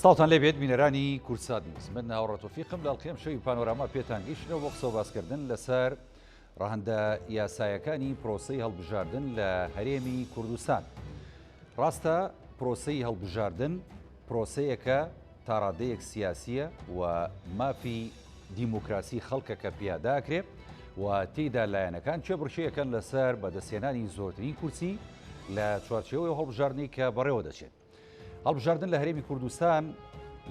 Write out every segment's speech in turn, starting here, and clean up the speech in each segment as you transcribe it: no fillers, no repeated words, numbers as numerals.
ساڵتان لێبێت بینەرانی کورسات نیوز من هاوڕەتۆفیقم لە ئەڵقەیەم شەوی پانۆراما پێتان گەیشتنەوە بۆ قسە و باسکردن لەسەر ڕەهەندە یاسایەکانی پرۆسەی هەڵبژاردن لە هەرێمی کوردستان. ڕاستە پرۆسەی هەڵبژاردن پرۆسەیەکە تا ڕادەیەک سیاسیە و مافی دیموکراسی خەڵکەکە پیاداکرێت و تێیدا لایەنەکان چێ بڕشەیەکەن لەسەر بەدەستێنانی زۆرترین کورسی لە چوارچێوەی هەڵبژاردنی کە بەڕێوە دەچێت. هەڵبژاردن لە هەرێمی کوردستان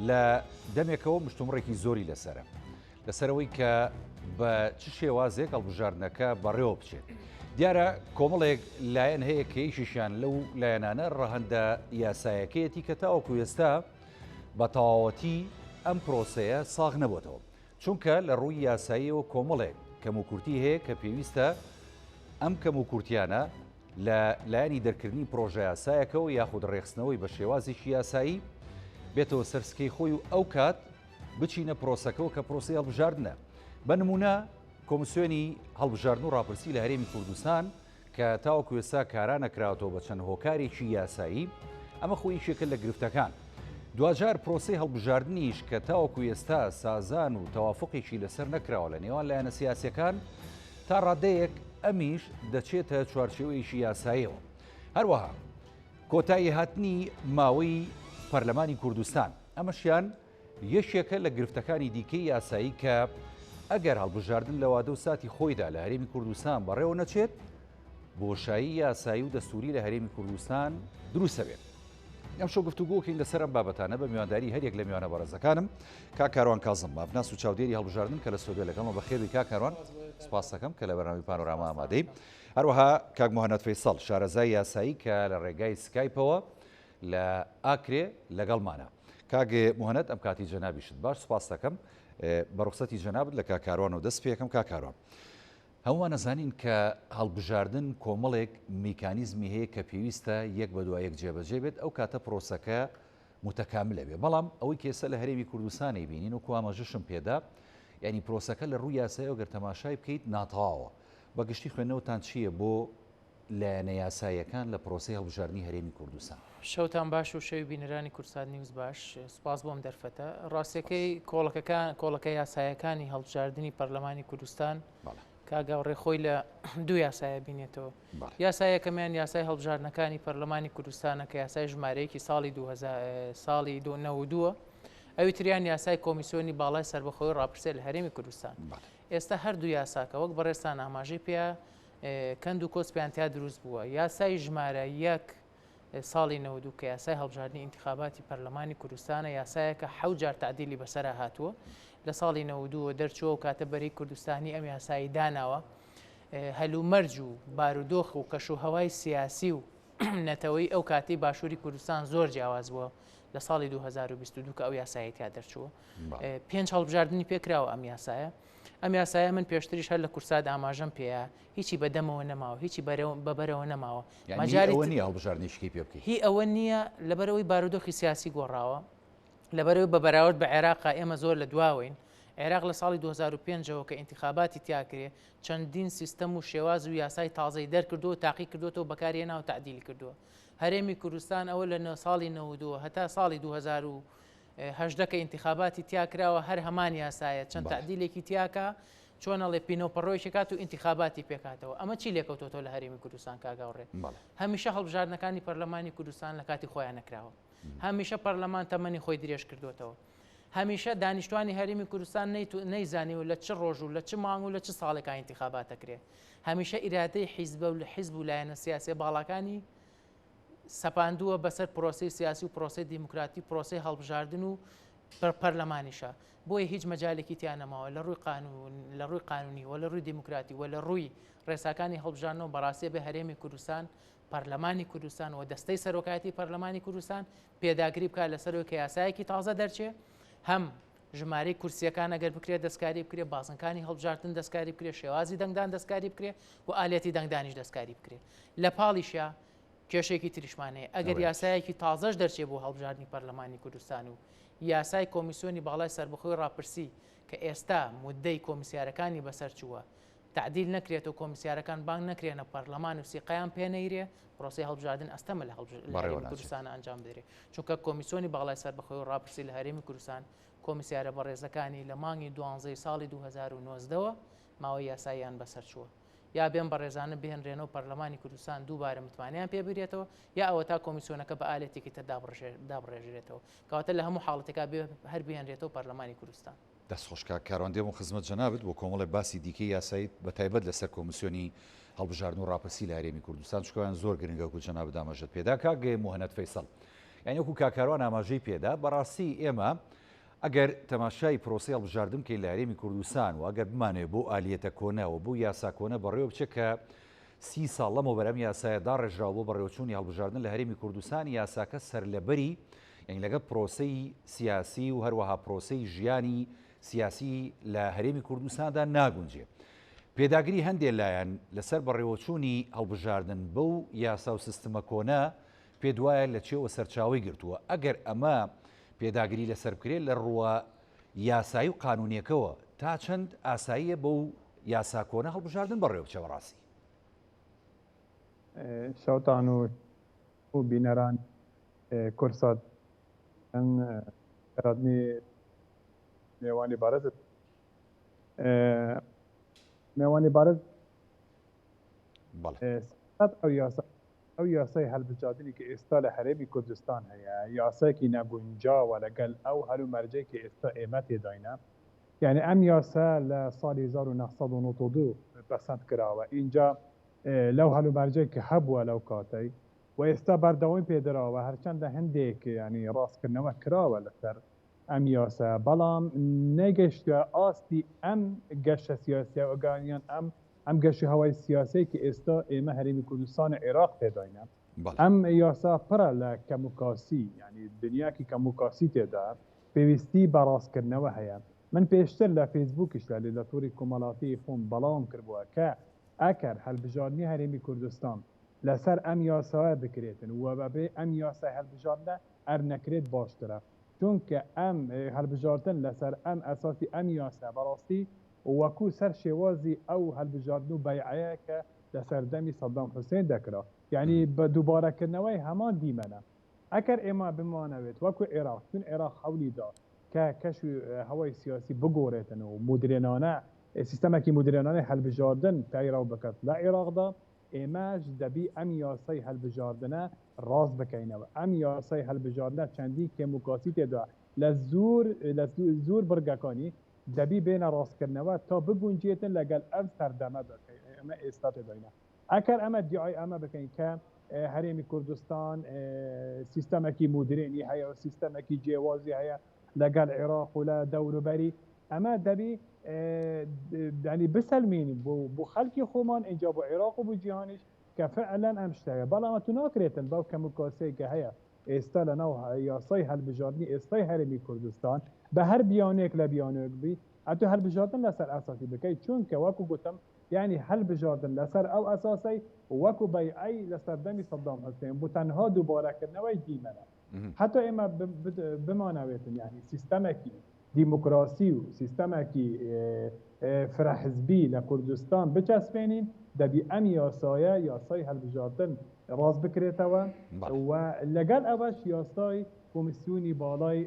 لە دەمێکەوە مشتومڕێکی زۆری لەسرە لەسەرەوەی کە بە چ شێوازێک هەڵبژاردنەکە بەڕێوە بچێت. دیارە کۆمەڵێک لایەن هەیە کە یەکێکیان لەو لایەنانە ڕەهەندە یاسایەکەیەتی کە تاوەکو ئێستا بە تەواوەتی ئەم پرۆسەیە ساغ نەبووەتەوە، چونکە لە ڕووی یاساییەوە کۆمەڵێک کەموکورتی هەیە کە پێویستە ئەم کەموکورتیانە لە لایەنی دەرکردنی پرۆژە یاسایەکەەوە یاخود ڕێخستنەوەی بە شێوازێکی یاسایی بێتەوە سەرسکەی خۆی و ئەو کات بچینە پرۆسەکەەوە کە پرۆسی هەڵبژاردنە. بە نمونە کۆمسیۆنی هەڵبژاردن و ڕاپرسی لە هەرێمی کوردستان کە تاوەکو ئێستا کاران نەکراوەتەوە بە چەند هۆکارێکی یاسایی، ئەمە خۆی یەکێکە لە گرفتەکان. دوجار پرۆسی هەڵبژاردنیش کە تاوەکو ئێستا سازان و تەوافقێکی لەسەر نەکراوە لە نێوان لایەنە سیاسیەکان تا ڕادەیەک ئەمیش دەچێتە چوارچێوەیەکی یاساییەوە. هەروەها کۆتایی هاتنی ماوەی پەرلەمانی کوردستان ئەمەشیان یەکێکە لە گرفتەکانی دیکەی یاسایی کە ئەگەر هەڵبژاردن لە وادە و ساتی خۆیدا لە هەرێمی کوردستان بەڕێوە نەچێت بۆشایی یاسایی و دەستوری لە هەرێمی کوردستان دروستە بێت. ئەم شەو گفتوگۆکەین لەسەر ئەم بابەتانە بە میوانداری هەرێک لە میوانە بەڕێزەکانم کاکاروان کازم مافناس و چاودێری هەڵبژاردن کە لە سۆدە لەگەڵمە بەخێوی کاکاروان سپاس دەکەم کە لە بەرنامەی پانۆراما ئامادەی. هەروەها کاک موهەنەد فەیسەڵ شارەزای یاسایی کە لە ڕێگای سکایپەوە لە ئاکرێ لەگەڵمانە. کاک موهەنەد ئەم کاتی جەنابیشت باش سپاس دەکەم بە ڕوخسەتی جەنابت لە کاکاروان و دەست پێکەم. کاکاروان هەمووان نەزانین کە هەڵبژاردن کۆمەڵێک میکانیزمی هەیە کە پێویستە یەک بە دوایەک جێبەجێ بێت ئەو کاتە پرۆسەکە متەکاملە بێ. بەڵام ئەوەی کێسە لە هەرێمی کوردستانی بینین و کوامەژشم پێدا یعنی پرۆسەکە لە ڕووی یاساییەوە گەر تەماشای بکەیت ناتەواوە. بەگشتی خوێندنەوەتان چییە بۆ لایەنە یاساییەکان لە پرۆسەی هەڵبژاردنی هەرێمی کوردستان؟ شەوتان باش و شەوی بینەرانی کورسات نیوز باش. سپاس بۆم دەرفەتە. ڕاستیەکەی کۆڵەکە یاساییەکانی هەڵبژاردننی پەرلەمانی کوردستان کاگاوڕێ خۆی لە دوو یاسایە بینێتەوە. یاسایەکەمیان یاسای هەڵبژاردنەکانی پەرلەمانی کوردستانە کە یاسای ژمارەیەکی ساڵی 92 ئەوی تریان یاسای کۆمیسیۆنی باڵای سربەخۆی ڕاپرسێ لە هەرێمی کوردستان. ئێستا هەردوو یاساکە وەک بەڕێستان ئاماژەی پێ کەند و کۆسپیانتیا دروست بووە. یاسای ژمارە 1 ساڵی 92 کە یاسای هەڵبژاردننی ئینتیخاباتی پەرلەمانی کوردستانە یاسایەکە 7 جار تعدیلی بەسەرا هاتووە لە ساڵی 92 دەرچووە و کاتە بەری کوردستانی ئەم یاسایی داناوە هەلومەرج و بارودۆخ و کەش و هەوای سیاسی و نەتەوەی ئەو کاتی باشووری کوردستان زۆر جیاواز بووە لە ساڵی 2022 کە ئەو یاسایەتیا دەرچووە. 5 هەڵبژاردننی پێکراوە ئەم یاسایە. ئەم یاسایە من پێشتریش هەر لە کورسات ئاماژەم پێەیە هیچی بەدەمەوە نەماوە هیچی بەبەرەوە نەماوە. ماجاری هەڵبژاردننیشکی پێ بکەیت هی ئەوە نییە لەبەرەوەی بارودۆخی سیاسی گۆڕاوە لەبەرەوەی بە بەراورد بە عێراقا ئێمە زۆر لە دواوین. عێراق لە ساڵی 2005ەوە کە ئینتیخاباتی تیاکرێ چەندین سیستەم و شێواز و یاسای تازەی دەرکردو تاقی کردوەوە بەکارهێنا و تعدیلی کردووە. هەرێمی کوردستان ئەوە لە ساڵی 92 هەتا ساڵی 2018 کە ئینتیخاباتی تیاکراوە هەر هەمان یاسایە چەند تعدیلێکی تیاکە چۆنەڵێ پینۆپەڕۆیشی کات و ئینتیخاباتی پێکاتەوە. ئەمە چی لێکەوتۆ لە هەرێمی کوردستان کاگاوڕێ؟ هەمیشە هەڵبژاردنەکانی پەرلەمانی کوردستان لە کاتی خۆیان نەکراوە. هەمیشە پەرلەمان تەمەنی خۆی درێژ کردوێتەوە. هەمیشە دانیشتوانی هەرێمی کوردستان نەیزانی و لە چ ڕۆژ و لە چ مانگ و لە چ ساڵێکا ئینتیخاباتەکرێ. هەمیشە ئیرادەی حیزب و لە حیزب و لایەنە سیاسی باڵەکانی سەپاندووە بەسەر پرۆسی سیاسی و پرۆسی دیموکراتی پرۆسی هەڵبژاردن و پەرلەمانیشە. بۆیە هیچ مەجالێکی تیانەماوە لە ڕووی قانونی و لە ڕووی دیموکراتی و لە ڕووی ڕێساکانی هەڵبژاردنەوە بەڕاستی بە هەرێمی کوردستان پەرلەمانی کوردستان و دەستەی سەرۆکایەتی پەرلەمانی کوردستان پێداگری بکات لەسەرەوەی کە یاسایەکی تازە دەرچێ هەم ژمارەی کورسیەکان ئەگەر بکرێت دەستکاری بکرێت بازنکانی هەڵبژاردن دەستکاری بکرێت شێوازی دەنگدان دەستکاری بکرێت و ئالەتی دەنگدانیش دەستکاری بکرێت. لە پاڵیشە کێشێکی تریشمانەیە ئەگەر یاسایەکی تازەش دەرچێت بۆ هەڵبژاردننی پەرلەمانی کوردستان و یاسای کۆمیسیۆنی باڵای سربەخۆی ڕاپرسی کە ئێستا مودەی کۆمیسیارەکانی بەسەر چووە تعدیل نەکرێت و کۆمیسیارەکان بانگ نەکرێنە پەرلەمان و سیقیان پێنەیرێ پرۆسی هەڵبژاردن ئەستەمە لە هەرێمی کوردستان ئەنجام بدرێت چونکە کۆمیسیۆنی بەڵای سەربەخۆی و ڕاپرسی لە هەرێمی کوردستان کۆمیسیارە بەڕێزەکانی لە مانگی 12 ساڵی 2009ەوە ماوەی یاساییان بەسەر چووە یا بێن بە ڕێزانە بهێنرێنەوە پەرلەمانی کوردستان دووبارە متمانیان پێبرێتەوە یا ئەوە تا کۆمیسیۆنەکە بە ئالێتێکی تر دابڕێژرێتەوە کەواتە لە هەموو حاڵەتێکا هەر بهێنرێتەوە پەرلەمانی کوردستان. دەستخۆشکە کاروان دێم و خزمەت جەنابێت بۆ کۆمەڵی باسی دیکەی یاسایی بە تایبەت لەسەر کۆمیسیۆنی هەڵبژاردن و ڕاپرسی لە هەرێمی کوردستان چکەوان زۆر گرنگە و جەنابەت ئاماژەت پێدا کاگەی موهەنەت فەیسەڵ یعنی وەکو کاکاروان ئاماژەی پێدا بەڕاستی ئێمە ئەگەر تەماشای پرۆسی هەڵبژاردن بکەین لە هەرێمی کوردستان و ئەگەر بمانێت بۆ ئالیەتە کۆنەوە بۆ یاسا کۆنە بەڕێوە بچێت کە 30 ساڵ لەمەوە بەرەم یاسایەدا ڕێژراوە بۆ بەڕێوەچوونی هەڵبژاردن لە هەرێمی کوردستان یاساکە سەرلەبەری یعنی لەگە پرۆسەی سیاسی و هەروەها پرۆسەی ژیانی سیاسی لە هەرێمی کوردستاندا ناگونجێ. پێداگری هەندێک لایەن لەسەر بەڕێوەچوونی هەڵبژاردن بەو یاسا و سیستمە کۆنە پێ دوایە لە چێوە سەرچاوی گرتووە ئەگەر ئەمە پێداگری لەسەر بکرێت لە ڕووە یاسایی و قانونیەکەوە تا چەند ئاساییە بەو یاسا کۆنە هەڵبژاردن بەڕێوە بچێ بەڕاستی. شەوتان و بینەران کورسات میێوانی بارزت میێوانی بارز ئەو یاسای هەڵبژاردنی کە ئێستا لە هەرێمی کوردستان هەیە یاسایەکی نەگونجاوە لەگەڵ ئەو هەلومەرجەی کە ئێستا ئێمە تێداینە یعنی ئەم یاسا لە ساڵی 1992 بەسەند کراوە اینجا لەو هەلومەرجەی کە هەبووە لەو کاتەی و ئێستا بەردەوام پێدراوە هەرچەندە هەندێک ینی ڕاستکردنەوە کراوە لەسەر ئەم یاسا بەڵام نەگەشتە ئاستی ئەم گەشتە سیاسیە ئۆگانیان ئەم گەشتی هەوای سیاسی کە ئێستا ئێمە هەرێمی کوردستان عێراق پێداینە ئەم یاسا پڕە لە کەموکاسی ینی دنیاکی کەموکاسی تێدا پێویستی بە ڕاستکردنەوە هەیە. من پێشتر لە فەیسبووکیش لە لێدەتوری کۆمەڵاتی خۆم بەڵام کردبووە کە ئەکەر هەڵبژاردنی هەرێمی کوردستان لەسەر ئەم یاسایە بکرێتن و بەبێ ئەم یاسای هەڵبژاردنە ئەر نەکرێت باشترە چونکە ئەم هەڵبژاردن لەسەر ئەم ئەساسی ئەم یاسا بەڕاستی وەکو سەر شێوازی ئەو هەڵبژاردن و بەیعەیە کە لە سەردەمی سەدام حوسێن دەکرا یعنی بە دووبارەکردنەوەی هەمان دیمەنە ئەگەر ئێمە بمانەوێت وەکو عێراق چون عێراق هەولی دا کە کەشی هەوای سیاسی بگۆڕێتن و مدرێنانە سیستەمێکی مدرێنانەی هەڵبژاردن پەیڕاو بکات لە عێراقدا ئێمەش دەبی ئەم یاسای هەڵبژاردنە ڕاست بکەینەوە ئەم یاسای هەڵبژاردنە چەندی کێموکاسی تێدا لە زۆر بڕگەکانی دەبی بێنە ڕاستکردنەوە تا بگونجێتن لەگەڵ ئەم سەردەمە ئەمە ئێستا تێداینە ئەکەر ئەمە دیعای ئەمە بکەین کە هەرێمی کوردستان سیستەمێکی مدرێنی هەیە و سیستەمێکی جێوازی هەیە لەگەڵ عێراق و لە دەوروبەری ئەمە دەبی ینی بسەلمێنین بۆ خەڵکی خۆمان اینجا بۆ عێراق و بۆ جیهانیش کە فعلا ئەم شتەیە بەڵام تو ناکرێتن باو کەموکاسەیە کە هەیە ئێستا لە ناو یاسای هەڵبژاردنی ئێستای هەرێمی کوردستان بە هەر بیانێک لە بیانێک بی ئەتو هەڵبژاردن لەسەر ئاساسی بکەیت چونکە وەکو گوتم یعنی هەڵبژاردن لەسەر ئەو ئاساسی وەکو بەیعەی لە سەردەمی سەدام حوسێن بۆ تەنها دووبارەکردنەوەی دیمەنە حتی ئێمە بمانەوێتن یعنی سیستەمێکی دیموکراسی و سیستەمێکی فرەحزبی لە کوردستان بچەسبێنین دەبی ئەم یاسای هەڵبژاردن ڕاست بکرێتەوە و لەگەڵ ئەوەش یاسای کۆمیسیۆنی باڵای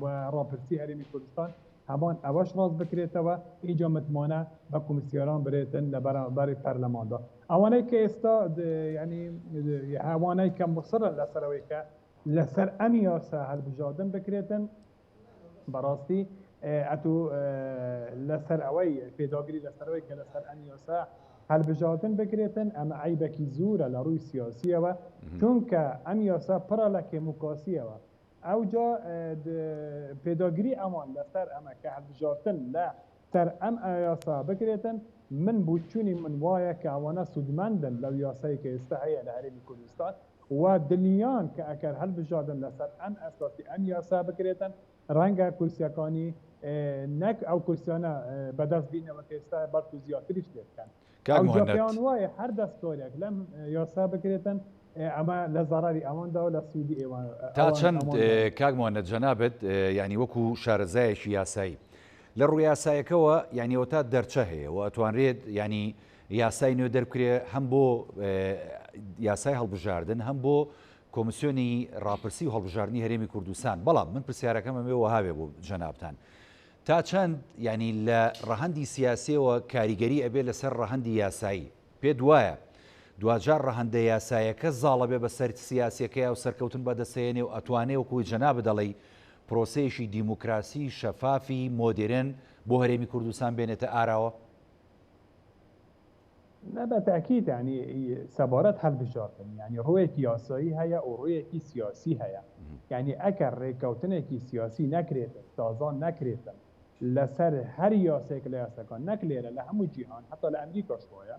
و ڕاپرسی هەرێمی کوردستان هەمان ئەوەش ڕاست بکرێتەوە اینجا متمانە بە کۆمیسیۆران برێتن لە بەرامبەری پەرلەماندا ئەوانەی کە ئێستا ینی ئەوانەی کە مصرن لەسەرەوەی کە لەسەر ئەم یاسا هەڵبژاردن بکرێتن بەڕاستی ئەتو لەسەر ئەوەی پێداگری لەسەرەوەی کە لەسەر ئەم یاسا هەڵبژاردن بکرێتن ئەمە عیبێکی زۆرە لە ڕووی سیاسیەوە چونکە ئەم یاسا پڕە لە کێموکاسیەوە ئەوجا پێداگری ئەمان لەسەر ئەمە کە هەڵبژاردن لە سەر ئەم یاسا بکرێتن من بوچوونی من وایە کە ئەوانە سودمەندن لەو یاسایی کە ئێستا هەیە لە هەرێمی کوردستان و دڵنیان کە ئەگەر هەڵبژاردن لەسەر ئەم ئەساسی ئەم یاسا بکرێتن ڕەنگە کورسیەکانی نەک ئەو کورسیانە بەدەست بینەوە کە ئێستا بەرز و زیاتریش لێ بکەن ئەوجاپیان وایە هەر دەستۆرێک لەم یاسا بکرێتن ئەمە لە زەراری ئەواندا و لە سوودی ئێوان تا چەند کاک موهەنەت جەنابەت ینی وەکو شارەزایەکی یاسایی لە ڕوو یاسایەکەوە یعنی ئەوە تا دەرچە هەیە و ئەتوانرێت ینی یاسای نوێ دەرکرێ هەم بۆ یاسای هەڵبژاردن هەم بۆ کۆمسیۆنی ڕاپرسی و هەڵبژاردننی هەرێمی کوردستان. بەڵام من پرسیارەکەمە مێوە هاوێ بۆ جەنابتان تا چەند ینی لە ڕەهەندی سیاسیەوە کاریگەری ئەبێ لەسەر ڕەهەندی یاسایی پێ دوایە دوجار ڕەهەندە یاسایەکە زاڵە بێ بەسەر سیاسیەکەی و سەرکەوتن بەدەستێنێ و ئەتوانێ وەکوی جەناب بدەڵی پرۆسەیەشی دیموکراسی شەفافی مۆدرن بۆ هەرێمی کوردستان بێنێتە ئاراوە؟ لا بالتأكيد يعني سبارات هەڵبژاردن يعني ڕوویەکی یاسایی هەیە و ڕوویەکی سیاسی هەیە يعني ئەگەر ڕێککەوتنێکی سیاسی نەکرێتن سازان نەکرێتن لەسەر هەر یاسێک لە یاسەکان نەک لێرە لە هەموو جیهان حتا لە ئەمریکاش وایە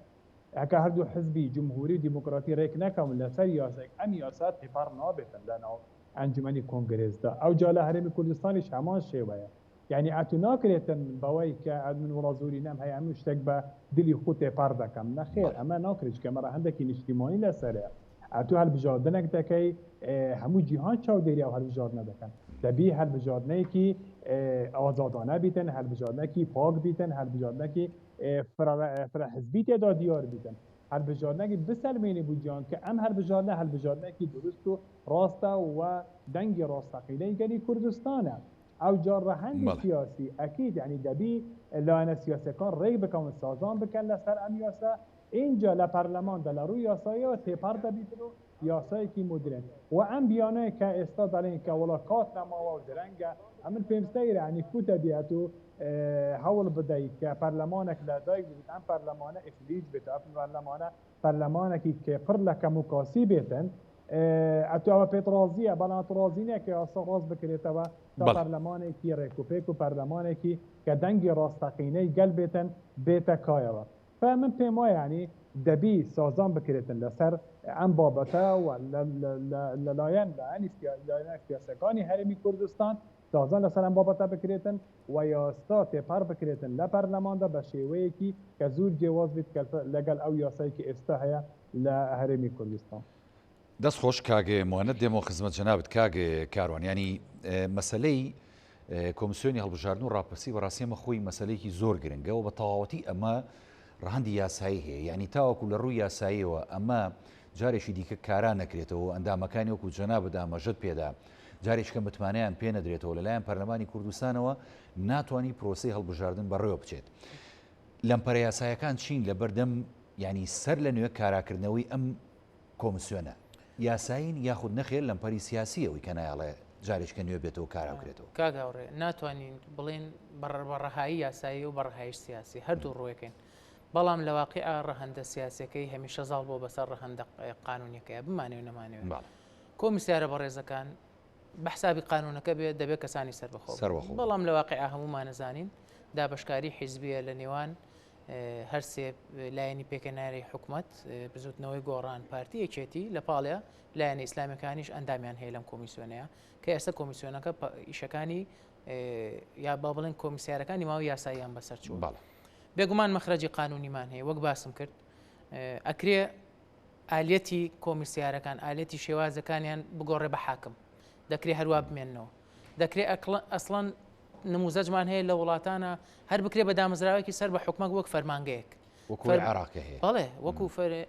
ئەکە هەردوو حزبی جمهوری و دیموکراتی ڕێک نەکەون لەسەر یاسێک ئەم یاسا تێپەڕ نابێتن لەناو ئەنجومەنی کۆنگرێسدا ئەو جا لە هەرێمی کوردستانیش هەمان شێوەیە يعني ئەتو ناکرێتن بەوەی کە من وڵا زۆری نەم هەیە هەموو شتێک بە دلی خۆ تێپەڕ دەکەم نەخێر ئەمە ناکرێت کەمە هەندێکی نیشتیمانی لەسەرەیە ئەتو هەڵبژاردنێک دەکەی هەموو جیهان چاودێری ئەو هەڵبژاردنە دەکەن دەبی هەڵبژاردنەیەکی ئازادانە بیتن هەڵبژاردنێکی پاک بیتن هەڵبژاردنێکی فرەحزبی تێدا دیار بیتن هەڵبژاردنێکی بسەلمێنی بوو جیهان کە ئەم هەڵبژاردنە هەڵبژاردنێکی دروست و ڕاستە و دەنگی ڕاستەقینەی گەلی کوردستانە ئەو جا ڕەهەندی سیاسی ئەکید یعنی دەبی لایەنە سیاسەکان ڕێک بکەون سازان بکەن لەسەر ئەم یاسا اینجا لە پەرلەماندا لە ڕووی یاساییەوە تێپەڕ دەبیتن و یاسایەکی مدرن و ئەم بیانەیە کە ئێستا دەڵێن کە وڵا کات نەماوە و درەنگە ئەمن پێم سەیرە ینی فوتە بێت و هەوڵ بدەیت کە پەرلەمانێک لە دایک بێت ئەم پەرلەمانە ئیفلیج بێت ئەم پەرلەمانە پەرلەمانێکی کە پڕ لە کەموکاسی بێتن ئەتو ئەوە پێت ڕازیە بەڵام ڕازینە کە یاسا ڕاست بکرێتەوە تا پەرلەمانێکی ڕێکوپێک و پەرلەمانێکی کە دەنگی ڕاستەقینەی گەل بێتن بێتە کایەوە من پێم وایە ینی دەبی سازان بکرێتن لەسەر ئەم بابەتە و لەلایەن لایەنە سیاسەکانی هەرێمی کوردستان سازان لەسەر ئەم بابەتە بکرێتن و یاستا تێپەڕ بکرێتن لە پەرلەماندا بە شێوەیەکی کە زۆر جیاواز بیت لەگەڵ ئەو یاسایەکی ئێستا هەیە لە هەرێمی کوردستان. دەست خۆش کاگێ موانەت دێمەوە خزمەت جەنابەت کاگێ کاروان ینی مەسلەی کۆمسیۆنی هەڵبژاردن و ڕاپرسی بەڕاستیمە خۆی مەسلەیەکی زۆر گرنگە و بە تەواوەتی ئەمە ڕەهەندی یاسایی هەیە ینی تاوەکو لە ڕووی یاساییەوە ئەمە جارێکی دیکە کاران نەکرێتەوە ئەندامەکانی وەکو جەنابەت ئاماژەت پێدا جارێککە متمانیان پێ نەدرێتەوە لەلایەن پەرلەمانی کوردستانەوە ناتوانانی پرۆسەی هەڵبژاردن بەڕێوە بچێت لەمپەرە یاسایەکان چین لە بەردەم ینی سەر لە نوێ کاراکردنەوەی ئەم کۆمسیۆنە یاساین یاخود نەخێر لەمپەری سیاسیەوەی کە نایڵێ جارێککە نوێ بێتەوە کارا بکرێتەوە کاگاوڕێ ناتوانین بڵێن بەڕەهایی یاسایی و بەڕەهایش سیاسی هەردوو ڕوویەکەین بەڵام لە واقع ڕەهەندە سیاسەکەی هەمیشە زاڵ بۆ بەسەر ڕەهەندە قانونیەکەیە بمانێ و نەمانێت کۆمیسیارە بەڕێزەکان بەحسابی قانونەکە بێت دەبێت کەسانی سەربەخۆ بەڵام لە واقع هەمومان نەزانین دابشکاری حیزبیە لە نێوان هەرسێ لایەنی پێکەناری حکوومەت بزوتنەوەی گۆڕان پارتی یەکێتی لە پاڵەیە لایەنە ئیسلامیەکانیش ئەندامیان هەیە لەم کۆمیسیۆنەیە کە ئێستا کۆمیسیۆنەکە ئیشەکانی یا با بڵێن کۆمیسیارەکانی ماوەی یاساییان بەسەرچوو بێگومان مەخرەجی قانونیمان هەیە وەک باسم کرد ئەکرێ ئالەتی کۆمیسیارەکان ئالەتی شێوازەکانیان بگۆڕێ بە حاکم دەکرێت هەروە بمێننەوە دەکرێت ئەسڵەن نموزەجمان هەیە لە وڵاتانە هەر بکرێ بە دامەزراوێکی سەر بە حکومەت وەک فەرمانگەیەک عراقی هەیە بەڵێ وەکو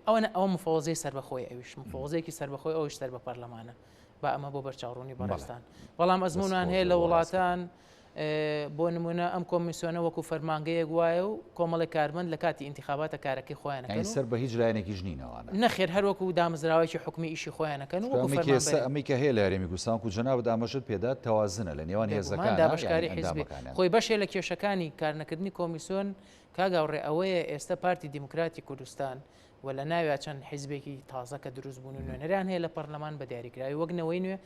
ئەوە مفۆزەی سەربەخۆی ئەویش مفۆزەیەکی سەربەخۆی ئەوش سەر بە پەرلەمانە با ئەمە بۆ بەرچاوڕوونی بەڕێستان بەڵام ئەزمونان هەیە لە وڵاتان بۆ نمونە ئەم کۆمیسیۆنە وەکو فەرمانگەیەک وایە و کۆمەڵی کارمەند لە کاتی ئینتیخاباتە کارەکەی خۆیانەکەن سەر بە هیچ لایەنێکی ژنینەوە نەخێر هەروەکو دامەزراوێکی حکومی ئیشی خۆیانەکەن و ئەمیکە هەیە لە هەرێمی کوردستان و جەنابەت ئاماژەت پێدا تەوازنە لە نێوان هێزەکان دابشکاری حیزبی خۆی بەشێ لە کێشەکانی کارنەکردنی کۆمیسیۆن کاگاوڕێ ئەوەیە ئێستا پارتی دیموکراتی کوردستان و لە ناویا چەند حیزبێکی تازە کە دروست بوون و نوێنەران هەیە لە پەرلەمان بە دیاریکراوی وەکنەوەی نوێ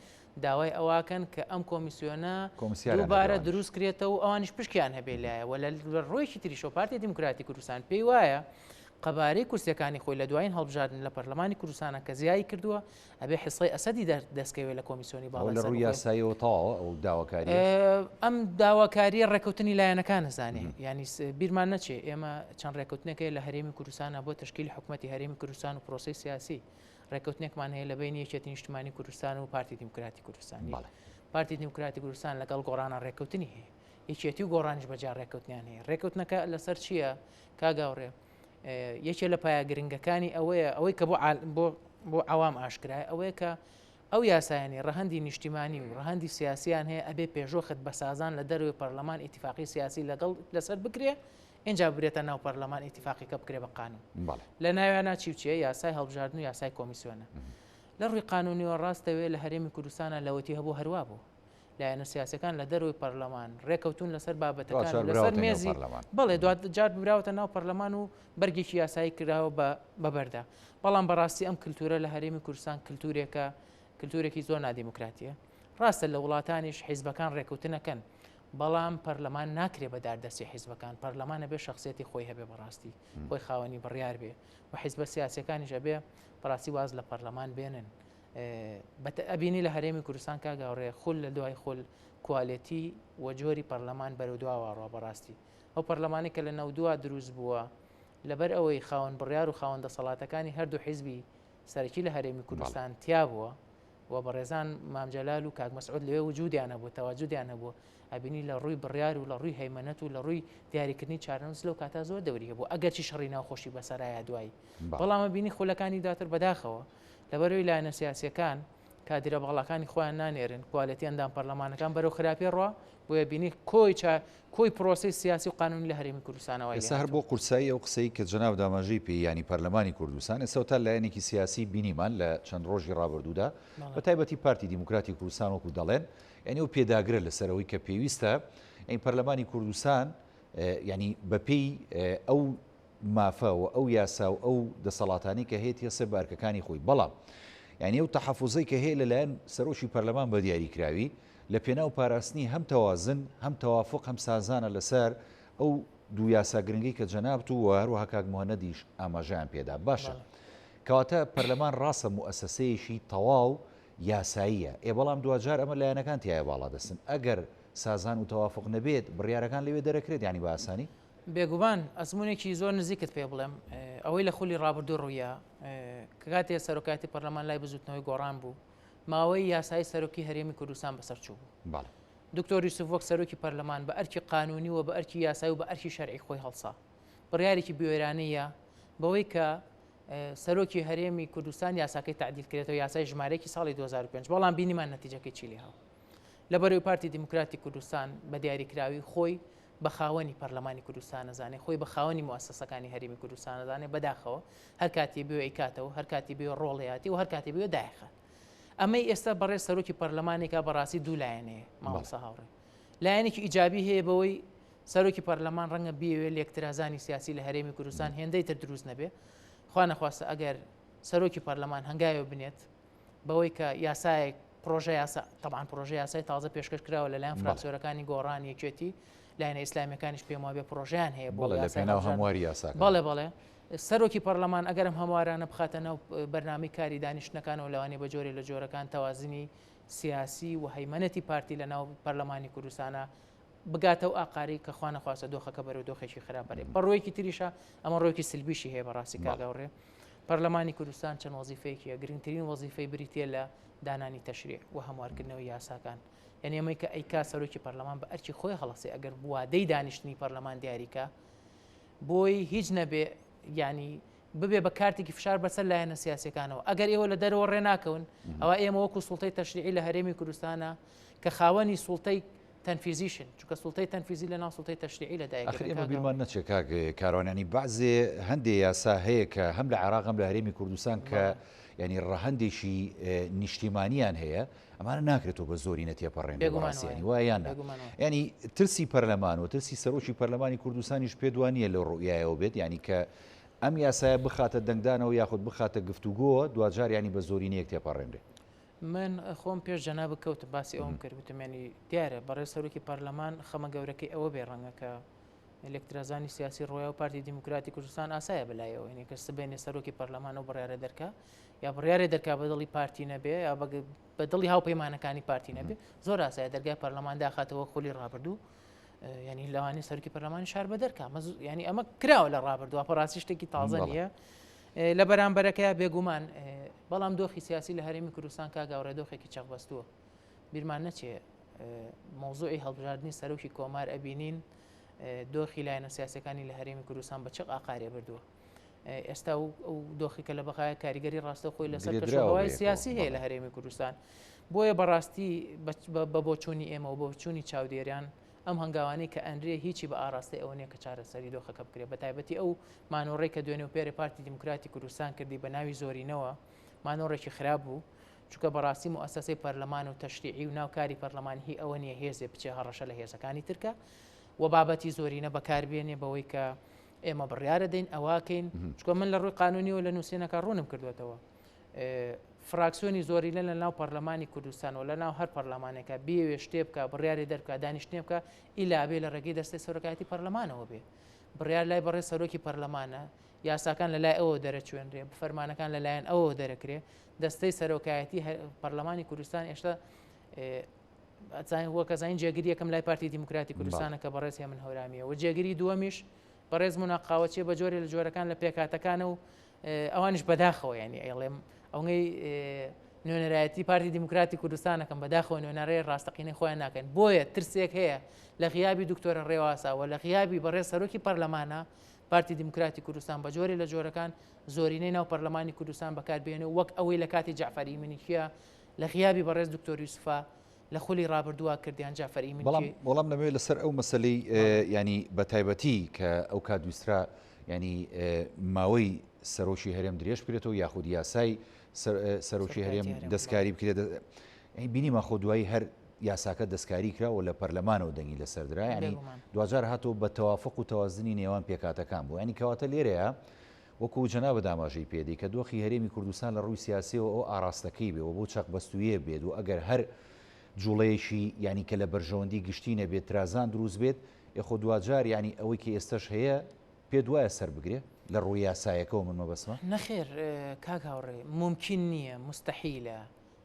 داوای ئەواکەن کە ئەم کۆمیسیۆنە دووبارە دروست کرێتەوە و ئەوانیش پشکیان هەبێ لایە و لە ڕۆیشی تریشۆ پارتی دیموکراتی کوردستان پێی وایە قەبارەی کورسیەکانی خۆی لە دوایین هەڵبژاردن لە پەرلەمانی کوردستانە کە زیایی کردووە ئەبێ حیسڵی ئەسەدی دەستکەوێت لە کۆمیسیۆنی باڵ لە ڕووی یاساییەوە تەواوە ئەو داواکاری ئەم داواکاریە ڕێکەوتنی لایەنەکان نزانێ ینی بیرمان نەچێ ئێمە چەند ڕێکەوتنەکەی لە هەرێمی کوردستانە بۆ تشکیلی حکوومەتی هەرێمی کوردستان و پرۆسی سیاسی ڕێکەوتنێکمان هەیە لە بینی یەکێتی نیشتیمانی کوردستان و پارتی دیموکراتی کوردستان پارتی دیموکراتی کوردستان لەگەڵ گۆڕانە ڕێکەوتنی هەیە یەکێتی و گۆڕانش بەجار ڕێکەوتنیان هەیە ڕێکەوتنەکە لەسەر چییە کاگاوڕێ یەکێ لە پایە گرنگەکانی ئەوەی کە بۆ عوام ئاشکرای ئەوەیە کە ئەو یاسایانی ڕەهەندی نیشتیمانی و ڕەهەندی سیاسیان هەیە ئەبێ پێشۆخت بە سازان لە دەروی پەرلەمان ئیتیفاقی سیاسی لەگەڵ لەسەر بکرێ اینجا برێتە ناو پەرلەمان ئیتیفاقیکە بکرێ بە قانون لە ناویانە چی بچێ یاسای هەڵبژاردن و یاسای کۆمیسیۆنە لە ڕووی قانونیەوە ڕاستەوێ لە هەرێمی کوردستانە لەوەتی هەبوو هەروە بوو لایەنە سیاسەکان لە دەروی پەرلەمان ڕێکەوتون لەسەر بابەتەکان لەسەر مێزی بەڵێ دوجار ببراوەتە ناو پەرلەمان و بەرگێکی یاسایی کراوە بەبەردا بەڵام بەڕاستی ئەم کللتورە لە هەرێمی کوردستان کللتورێکی زۆر نادیموکراتیە ڕاستە لە وڵاتانیش حیزبەکان ڕێکەوتنەکەن بەڵام پەرلەمان ناکرێ بە داردەسی حیزبەکان پەرلەمانە بێ شخصێتی خۆی هەبێ بەڕاستی خۆی خاوەنی بڕیار بێ و حیزبە سیاسەکانیش ئەبێ بەڕاستی واز لە پەرلەمان بێنن ئەبینی لە هەرێمی کوردستان کاگاوڕێ خول لە دوای خول کوالێتی و جۆری پەرلەمان بەرەو دواوەڕوە بەڕاستی ئەو پەرلەمانی کە لە نەودووە دروست بووە لەبەر ئەوەی خاوەن بڕیار و خاوەن دەسەڵاتەکانی هەردوو حیزبی سەرەکی لە هەرێمی کوردستان تیا بووە و بەڕێزان مامجەلال و کاک مەسعود لەوێ وجودیان هەبوو تەواجودیان هەبوو ئەبینی لە ڕووی بڕیار و لە ڕووی هەیمەنەت و لە ڕووی دیاریکردنی چارەنووس لەو کاتا زۆر دەوری هەبوو ئەگەرچی شەڕی ناوخۆشی بەسەرایە دوایی بەڵام ئەبینی خولەکانی داتر بەداخەوە لەبەرەوەی لایەنە سیاسیەکان کادرە بەغڵەکانی خۆیان نانێرن کوالەتیاندان پەرلەمانەکان بەرەو خراپی ڕوا بۆیە بینی کۆی پرۆسی سیاسی و قانونی لە هەرێمی کوردستانەوە ئێستا هەر بۆ قورسایی ئەو قسەی کە جەناب دامەژی پێی ینی پەرلەمانی کوردستان ئێستا تا لایەنێکی سیاسی بینیمان لە چەند ڕۆژی ڕابردوودا بە تایبەتی پارتی دیموکراتی کوردستان وەکو دەڵێن ینی ئەو پێداگرە لەسەرەوەی کە پێویستە ئەین پەرلەمانی کوردستان ینی بەپێی ئەو مافە و ئەو یاسا و ئەو دەسەڵاتانی کە هەیە تێسە بارکەکانی خۆی بەڵام یعنی ئەو تەحەفوزەی کە هەیە لەلایەن سەرۆکی پەرلەمان بە دیاریکراوی لە پێناو پاراستنی هەم تەوازن هەم تەوافق هەم سازانە لەسەر ئەو دوو یاسا گرنگی کە جەنابەت و هەروەها کاک موهەنەدیش ئاماژەیان پێدا باشە کەواتە پەرلەمان ڕاستە موئەسسەسەیەکی تەواو یاساییە بەڵام دوجار ئەمە لایەنەکان تایە باڵا دەستن ئەگەر سازان و تەوافق نەبێت بڕیارەکان لەوێ دەرەکرێت ینی بە ئاسانی بێگومان ئەزمونێکی زۆر نزیکت پێ بڵێم ئەوەی لە خولی ڕابردوو ڕوویە کاتێ سەرۆکاتی پەرلەمان لای بزوتنەوەی گۆڕان بوو ماوەی یاسای سەرۆکی هەرێمی کوردستان بەسەر چوو بوو دکتۆر یوسف وەک سەرۆکی پەرلەمان بە ئەرکی قانونی و بە ئەرکی یاسای و بە ئەرکی شەرعی خۆی هەڵسا بڕیارێکی بێوێرانەیە بەوەی کە سەرۆکی هەرێمی کوردستان یاساکەی تعدیل کرێتەوە یاسای ژمارەیەکی ساڵی 2005 بەڵام بینیمان نەتیجەکەی چی لێ هاو لەبەرەوەی پارتی دیموکراتی کوردستان بە دیاریکراوی خۆی بە خاوەنی پەرلەمانی کوردستان نەزانێ خۆی بە خاوەنی موسسەکانی هەرێمی کوردستان نەزانێ بەداخەوە هەر کاتی بێ ئەیکاتەوە هەر کاتی بێ ڕۆڵەیاتی و هەر کاتی بێ دایخات ئەمەی ئێستا بەڕێز سەرۆکی پەرلەمانێکا بەڕاستی دوو لایەنەیە مامۆستا هاوڕێ لایەنێکی ئیجابی هەیە بەوەی سەرۆکی پەرلەمان ڕەنگە بیەوێ لێکترازانی سیاسی لە هەرێمی کوردستان هێندەی تر دروست نەبێ خوا نەخواستە ئەگەر سەرۆکی پەرلەمان هەنگاوێ بنێت بەوەی کە یاسایەک پرۆژە یاسا طبعاً پرۆژە یاسای تازە پێشکەش کراوە لەلایەن فراکسیۆرەکانی گۆڕانی یەکێتی لایەنە ئیسلامیەکانیش پێم وابێ پرۆژیان هەیە بۆ لە پێناو هەمواری یاسا بەڵێ سەرۆکی پەرلەمان ئەگەرم هەموارانە بخاتە ناو بەرنامەی کاری دانیشتنەکانەوە لەوانەیە بە جۆرێ لە جۆرەکان تەوازنی سیاسی و هەیمەنەتی پارتی لە ناو پەرلەمانی کوردستانە بگاتەوە ئاقاری کە خوا نەخواستە دۆخەکە بەرەو دۆخێکی خراپەرێ بەڕۆیەکی تریشە ئەمە ڕۆیەکی سلبیشی هەیە بەڕاستی کاگاوڕێ پەرلەمانی کوردستان چەند وەزیفەیەکیە گرنگترین وەزیفەی بریتە لە دانانی تەشریع و هەموارکردنەوەی یاساکان یعنی ئەمەی کە ئەیکا سەرۆکی پەرلەمان بە ئەرکی خۆی هەڵەسێ ئەگەر بوادەی دانیشتنی پەرلەمان دیاریکە بۆی هیچ نەبێ ینی ببێ بە کارتێکی فشار بەسەر لایەنە سیاسەکانەوە ئەگەر ئێوە لە دەرەوە ڕێناکەون ئەوە ئێمە وەکو سوڵتەی تەشریعی لە هەرێمی کوردستانە کە خاوەنی سوڵتەی تەنفیزیشن چونکە سوڵتەی تەنفیزی لە ناو سوڵتەی تەشریعی لەدایک ئەمە بیرمان نەچێت کاک کاروانانی بەعزێ هەندێک یاسا هەیە کە هەم لە عێراق هەم لە هەرێمی کوردستان کە ینی ڕەهەندێکی نیشتیمانیان هەیە ئەمانە ناکرێتەوە بە زۆری نەتێپەڕێن بەڕاستیانی وایان ینی ترسی پەرلەمان و ترسی سەرۆکی پەرلەمانی کوردستانیش پێ دوانیە لە ڕوئیایەوە بێت ینی کە ئەم یاسایە بخاتە دەنگدانەوە یاخود بخاتە گفتوگۆوە دوجار ینی بە زۆری نیەک تێپەڕێنرێ من خۆم پێش جەنا بکەوت باسی ئەوم کردوتمێنی دیارە بەڕێز سەرۆکی پەرلەمان خەمە گەورەکەی ئەوە بێ ڕەنگە کە ئلکترازانی سیاسی ڕۆیا و پارتی دیموکراتی کوردستان ئاسایە بەلایەوە ینی کە سبێنێ سەرۆکی پەرلەمان و بڕیارە دەرکا یا بڕیارێ دەرکا بە دڵی پارتی نەبێ یا بە دڵی هاوپەیمانەکانی پارتی نەبێ زۆر ئاسایە دەرگای پەرلەمان داخاتەوە خولی ڕابردوو ینی لەوانی سەرۆکی پەرلەمانی شار بە دەرکا ینی ئەمە کراوە لە ڕابردووە پەڕاستی شتێکی تازە نیە لە بەرامبەرەکەی بێگومان بەڵام دۆخی سیاسی لە هەرێمی کوردستان کاگاوڕێ دۆخێکی چەقبەستووە بیرمان نەچێ مۆزوعی هەڵبژاردننی سەرۆکی کۆمار ئەبینین دۆخی لایەنە سیاسەکانی لە هەرێمی کوردستان بە چق ئاقارێ بردووە. ئێستا و دۆخی کە لە بەخایە کاریگەری ڕاستە خۆی لەسەر کەشەوەی سیاسی هەیە لە هەرێمی کوردستان. بۆیە بەڕاستی بە بۆچوونی ئێمە و بۆچوونی چاودێریان ئەم هەنگاوانەی کە ئەندرێ هیچی بە ئاراستی ئەوە نیە کە چارەسەری دۆخەکە بکرێت بە تایبەتی ئەو مانۆڕێک کە دوێنێ و پێرە پارتی دیموکراتی کوردستان کردی بە ناوی زۆرینەوە مانۆڕێکی خراپ بوو چونکە بەڕاستی مؤسسەی پەرلەمان و تەشریعی و ناوکاری پەرلەمان هی ئەوە نیە هێزێ بچێ هەڕەشە لە هێزەکانی ترکە و بابەتی زۆرینە بەکاربێنێ بەوەی کە ئێمە بڕیارە دەین ئەواکەین چکە من لە ڕووی قانونی و لە نووسێنەکە ڕوونم کردوێتەوە فراکسیۆنی زۆری لە ناو پەرلەمانی کوردستان و لە ناو هەر پەرلەمانێکە بێوێ شتێ بکە بڕیاری دەرکە دانیشتێ بکە ئیلابێ لە ڕێگەی دەستەی سەرۆکایەتی پەرلەمانەوە بێ بڕیار لای بەڕێ سەرۆکی پەرلەمانە یاساکان لە لای ئەوە دەرەچوێنرێ فەرمانەکان لەلایەن ئەوە دەرەکرێ دەستەی سەرۆکایەتی پەرلەمانی کوردستان ئێشتا وە کەزانین جێگیری یەکەم لای پارتی دیموکراتی کوردستانە کە بەڕێز هێمن هەورامیە و جێگیری دووەمیش بەڕێز موناقاوەچێ بە جۆرێ لە جۆرەکان لە پێکاتەکانە و ئەوانش بەداخەوە ینی ئەڵێم ئەوەی نوێنەرایەتی پارتی دیموکراتی کوردستانەکەم بەداخەوە نوێنەرەی ڕاستەقینەی خۆیان ناکەن بۆیە ترسێک هەیە لە غیابی دکتۆرە ڕێواساوە لە غیابی بەڕێز سەرۆکی پەرلەمانە پارتی دیموکراتی کوردستان بە جۆرێ لە جۆرەکان زۆرینەی ناو پەرلەمانی کوردستان بەکاربێنێ وەک ئەوەی لە کاتی جعفەری منیکیە لە غیابی بەڕێز دکتۆر یوسفا لە خولی ڕابردووە کردیان جعفەری منیکی بەڵام نەوێت لەسەر ئەو مەسلەی ینی بە تایبەتی کە ئەو کات دووسرا ینی ماوەی سەرۆکی هەرێم درێژ بکرێتەوە یاخود یاسای سەرۆکی هەرێم دەستکاری بکرێت بینیمە خۆ دوایی هەر یاساکە دەستکاری کراوە لە پەرلەمانەوە دەنگی لەسەردرا ینی دوجار هاتۆ بە تەوافق و تەوازنی نێوان پێکاتەکان بوو ینی کەواتە لێرەیە وەکو جەنابە داماژەی پێدەی کە دۆخی هەرێمی کوردستان لە ڕووی سیاسیەوە ئەو ئاراستەکەی بێ و بۆ چەق بەستویە بێت و ئەگەر هەر جوڵەیەشی ینی کە لە بەرژەوەندی گشتی نەبێت ترازان دروست بێت یخۆ دوجار ینی ئەوەی کە ئێستش هەیە پێ دوایە سەر بگرێ لە ڕووی یاسایەکەەوە من مەبەسمە نەخێر کاک هاوڕێ ممکن نییە مستحیلە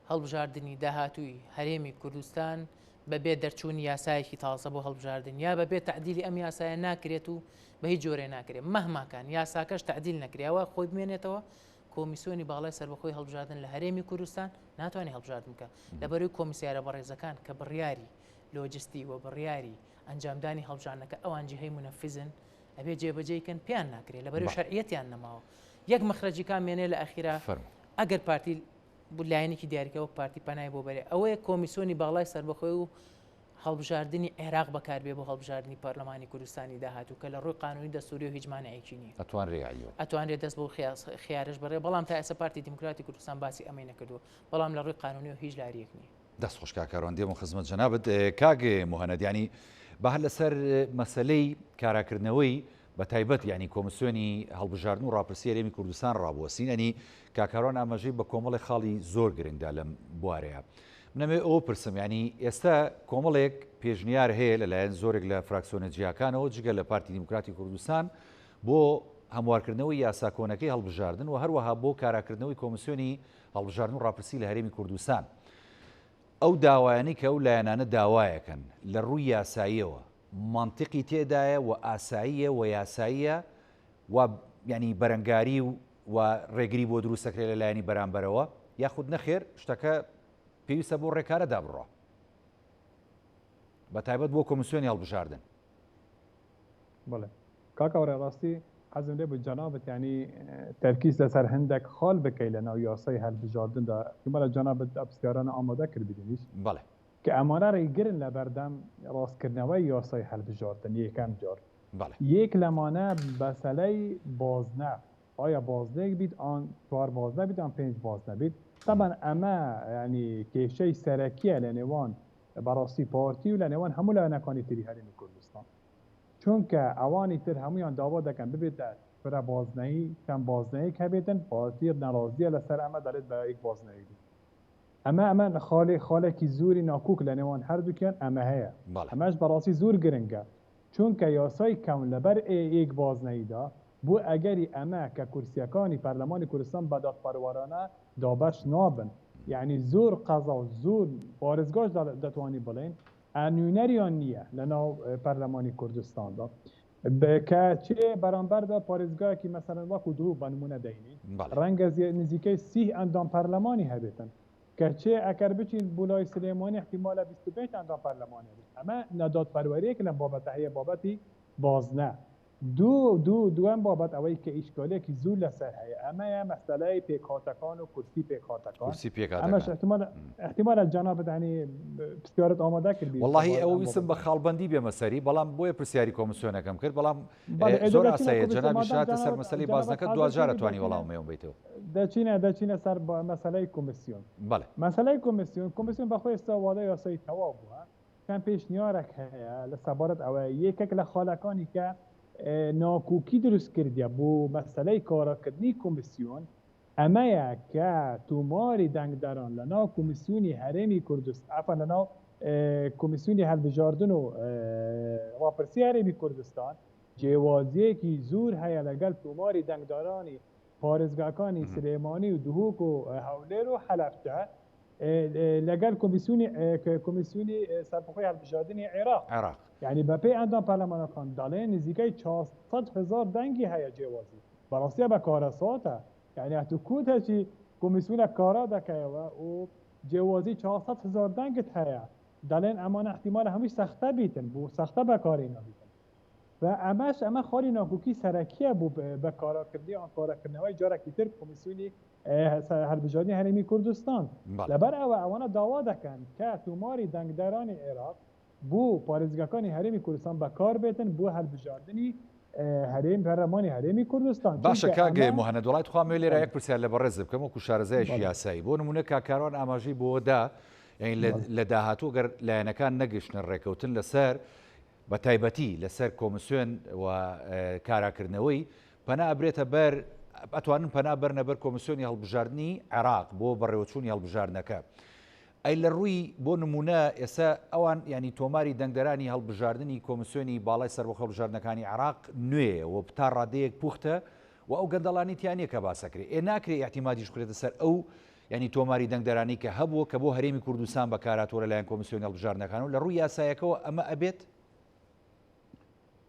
هەڵبژاردننی داهاتووی هەرێمی کوردستان بەبێ دەرچوونی یاسایەکی تازە بۆ هەڵبژاردن یا بەبێ تعدیلی ئەم یاسایە ناکرێت و بە هیچ جۆرێ ناکرێت مەهماکان یاساکەش تعدیل نەکراوە خۆی بمێنێتەوە کۆمیسیۆنی باڵای سەربەخۆی هەڵبژاردن لە هەرێمی کوردستان ناتوانێت هەڵبژاردن بکە لەبەروی کۆمیسیارە بەڕێزەکان کە بڕیاری لۆجستی و بڕیاری ئەنجامدانی هەڵبژاردنەکە ئەوان جیهەی منەفیزن ئەبێ جێبەجێکن پیان ناکرێت لەبەروی شەرعیەتیان نەماوە یەک مەخرەجیکان مێنێ لە ئەخیرا ئەگەر پارتی لایەنێکی دیاریکەوە پارتی پەنای بۆ بەرێ ئەوەیە کۆمیسیۆنی باڵای سەربەخۆی و هەڵبژاردننی عێراق بەکاربێ بۆ هەڵبژاردننی پەرلەمانی کوردستانی داهاتوو کە لە ڕووی قانونی دەستوری و هیچ مانعێکی نییە ئەتوانرێت دەست بۆ خیارش بڕێ بەڵام تا ئێستا پارتی دیموکراتی کوردستان باسی ئەمەی نەکردووە بەڵام لە ڕووی قانونی و هیچ لاریەک نییە دەست خۆشکاکاران دێم و خزمەت جەنابەت کاگێ موهەنەدیانی بەهر لەسەر مەسلەی کاراکردنەوەی بە تایبەت ینی کۆمسیۆنی هەڵبژاردن و ڕاپرسی هەرێمی کوردستان ڕابوەسین ئەنی کاکاران ئاماژەی بە کۆمەڵی خاڵی زۆر گرنگدا لەم بوارەیە منەمێ ئەوە پرسم ینی ئێستا کۆمەڵێک پێشنیار هەیە لەلایەن زۆرێک لە فراکسیۆنە جیاکانەوە جگە لە پارتی دیموکراتی کوردستان بۆ هەموارکردنەوەی یاسا کۆنەکەی هەڵبژاردن و هەروەها بۆ کاراکردنەوەی کۆمسیۆنی هەڵبژاردن و ڕاپرسی لە هەرێمی کوردستان ئەو داوایانی کە ئەو لایەنانە داوایەکەن لە ڕووی یاساییەوە منطقی تێدایە و ئاساییە و یاساییە و ینی بەرەنگاری و ڕێگری بۆ دروستەکرێت لە لایەنی بەرامبەرەوە یاخود نەخێر شتەکە پێویستە بۆ ڕێکارەدا بڕۆ بە تایبەت بۆ کۆمسیۆنی هەڵبژاردن بڵێ کاکەوڕێ ڕاستی حەزم لێ بوو جەنابەت ینی تەرکیز لەسەر هەندێک خاڵ بکەی لە ناو یاسای هەڵبژاردندا لە جەنابەت ئەپسیارانە ئامادە کرد ببینیش بەڵێ کە ئەمانە ڕێگرن لە بەردەم ڕاستکردنەوەی یاسای هەڵبژاردن یەکەم جار یەک لەمانە بەسەلەی بازنە ئایا بازنەیەک بیت ئان 4 بازنە بیت ئان 5 بازنە بیت طبعا ئەمە ینی کێشەی سەرەکیە لە نێوان بەڕاستی پارتی و لە نێوان هەموو لایەنەکانی تری هەرێمی کوردستان چونکە ئەوانی تر هەمویان داوا دەکەن ببێتە فرە بازنەیی کەم بازنەیەک هەبێتن پارتی ناڕازیە لەسەر ئەمە دەڵێت بە یەک بازنەیەک بیت ئەمە خاڵێکی زوری ناکوک لە نێوان هەردووکیان ئەمە هەیە ئەمەش بەڕاستی زۆر گرنگە چونکە یاسای کەون لەبەر یەک بازنەییدا بۆ ئەگەری ئەمە کە کورسیەکانی پەرلەمانی کوردستان بە دادپەروەرانە دابەش نابن یعنی زۆر قەزا و زۆر پارێزگاش دەتوانی بڵێن ئەنوونەریان نییە لە ناو پەرلەمانی کوردستاندا کە چێ بەرامبەردا پارێزگایەکی مەسەلەن وەکو دوو بە نمونە دەینی ڕەنگە نزیکەی 30 ئەندام پەرلەمانی هەبێتن کەچێ ئەکەر بچین بولای سلێمانی احتیمالە 25 ئەندام پەرلەمانی ئەمە نەدادپەروەریەکە لەم بابەتە هەیە بابەتی بازنە دوام بابەت ئەوەی کە ئیشکالێکی زوو لەسەر هەیە ئەمەیە مەسەلەی پێکهاتەکان و کورسی پێکهاتەکان ئەمەش احتیمالە جاناب دانی پرسیارت ئامادە کردی والله ئەو ویسم بە خاڵبەندی بێمە سەری بەڵام بۆیە پرسیاری کۆمیسیۆنەکەم کرد بەڵام زۆر ئاساییە جەنابی شاتە سەر مەسەلەی بازنەکە دوجارە توانی وەڵامەوە بیتەوە دەچینە سەر مەسەلەی کۆمیسیۆن بەڵێ مەسەلەی کۆمیسیۆن بەخۆی ئێستا واڵەی یاسایی تەواو بووە کەم پێشنیارێک هەیە لە سەبارەت ئەوە یەکێک لە خاڵەکانی کە ناکۆکی دروست کردیە بۆ مەسەلەی کارەکردنی کۆمیسیۆن ئەمەیە کە توماری دەنگدەران لە ناو کۆمیسیۆنی هەرێمی کوردستان ئەفەن لە ناو کۆمیسیۆنی هەڵبژاردن و ڕاپرسی هەرێمی کوردستان جێوازیەکی زۆر هەیە لەگەڵ توماری دەنگدارانی پارێزگاکانی سلێمانی و دهوک و هەولێر و حەلەبجە لەگەڵ کۆمیسیۆنی سەربەخۆی هەڵبژاردننی عێراق یعنی بەپێی ئەندام پەرلەمانەکان دەڵێن نزیکەی 400,000 دەنگی هەیە جێوازی بەڕاستیە بە کارەساتە یعنی هەتو کووت هەچی کۆمیسیۆنە کارا دەکەیەوە و جێوازی 400,000 دەنگت هەیە دەڵێن ئەمانە احتیمالە هەمووی سەختە بیتن بۆ سەختە بەکاری نابیتن و ئەمە خاڵی ناکۆکی سەرەکیە بوو بە کاراکردنی ئەم کارەکردنەوەی جارێکی تر کۆمیسیۆنی هەڵبژاردننی هەرێمی کوردستان لەبەر ئەوانە داوا دەکەن کە توماری دەنگدارانی عێراق بۆ پارێزگاکانی هەرێمی کوردستان بەکار بێتن بۆ هەڵبژاردننی هەرێم پەرلەمانی هەرێمی کوردستان باشە کاگێ مهەنەد وڵات خوا لێرە یەک پرسیار لە بەڕێز بکەم وەکو شارەزایەکی یاسایی بۆ نمونە کاکاروان ئاماژەی بۆدا یعنی لە داهاتوو گەر لایەنەکان نەگەشتن ڕێکەوتن لەسەر بە تایبەتی لەسەر کۆمیسیۆن و کاراکردنەوەی پەنا ئەبرێتە بەر ئەتوانن پەنا بەرنە بەر کۆمیسیۆنی هەڵبژاردننی عێراق بۆ بەڕێوەچوونی هەڵبژاردنەکە ئەی لە ڕووی بۆ نمونە ئێستا ئەوان ینی تۆماری دەنگدەرانی هەڵبژاردننی کۆمیسیۆنی باڵای سەربەخۆ هەڵبژاردنەکانی عێراق نوێ و تا ڕادەیەک پوختە و ئەو گەندەڵانی تیانە کە باسەکرێ ناکرێ احتیمادیش کرێتە سەر ئەو ینی تۆماری دەنگدەرانی کە هەبووە کە بۆ هەرێمی کوردستان بەکاراتۆرە لایەن کۆمیسیۆنی هەڵبژاردنەکان و لە ڕووی یاسایەکەەوە ئەمە ئەبێت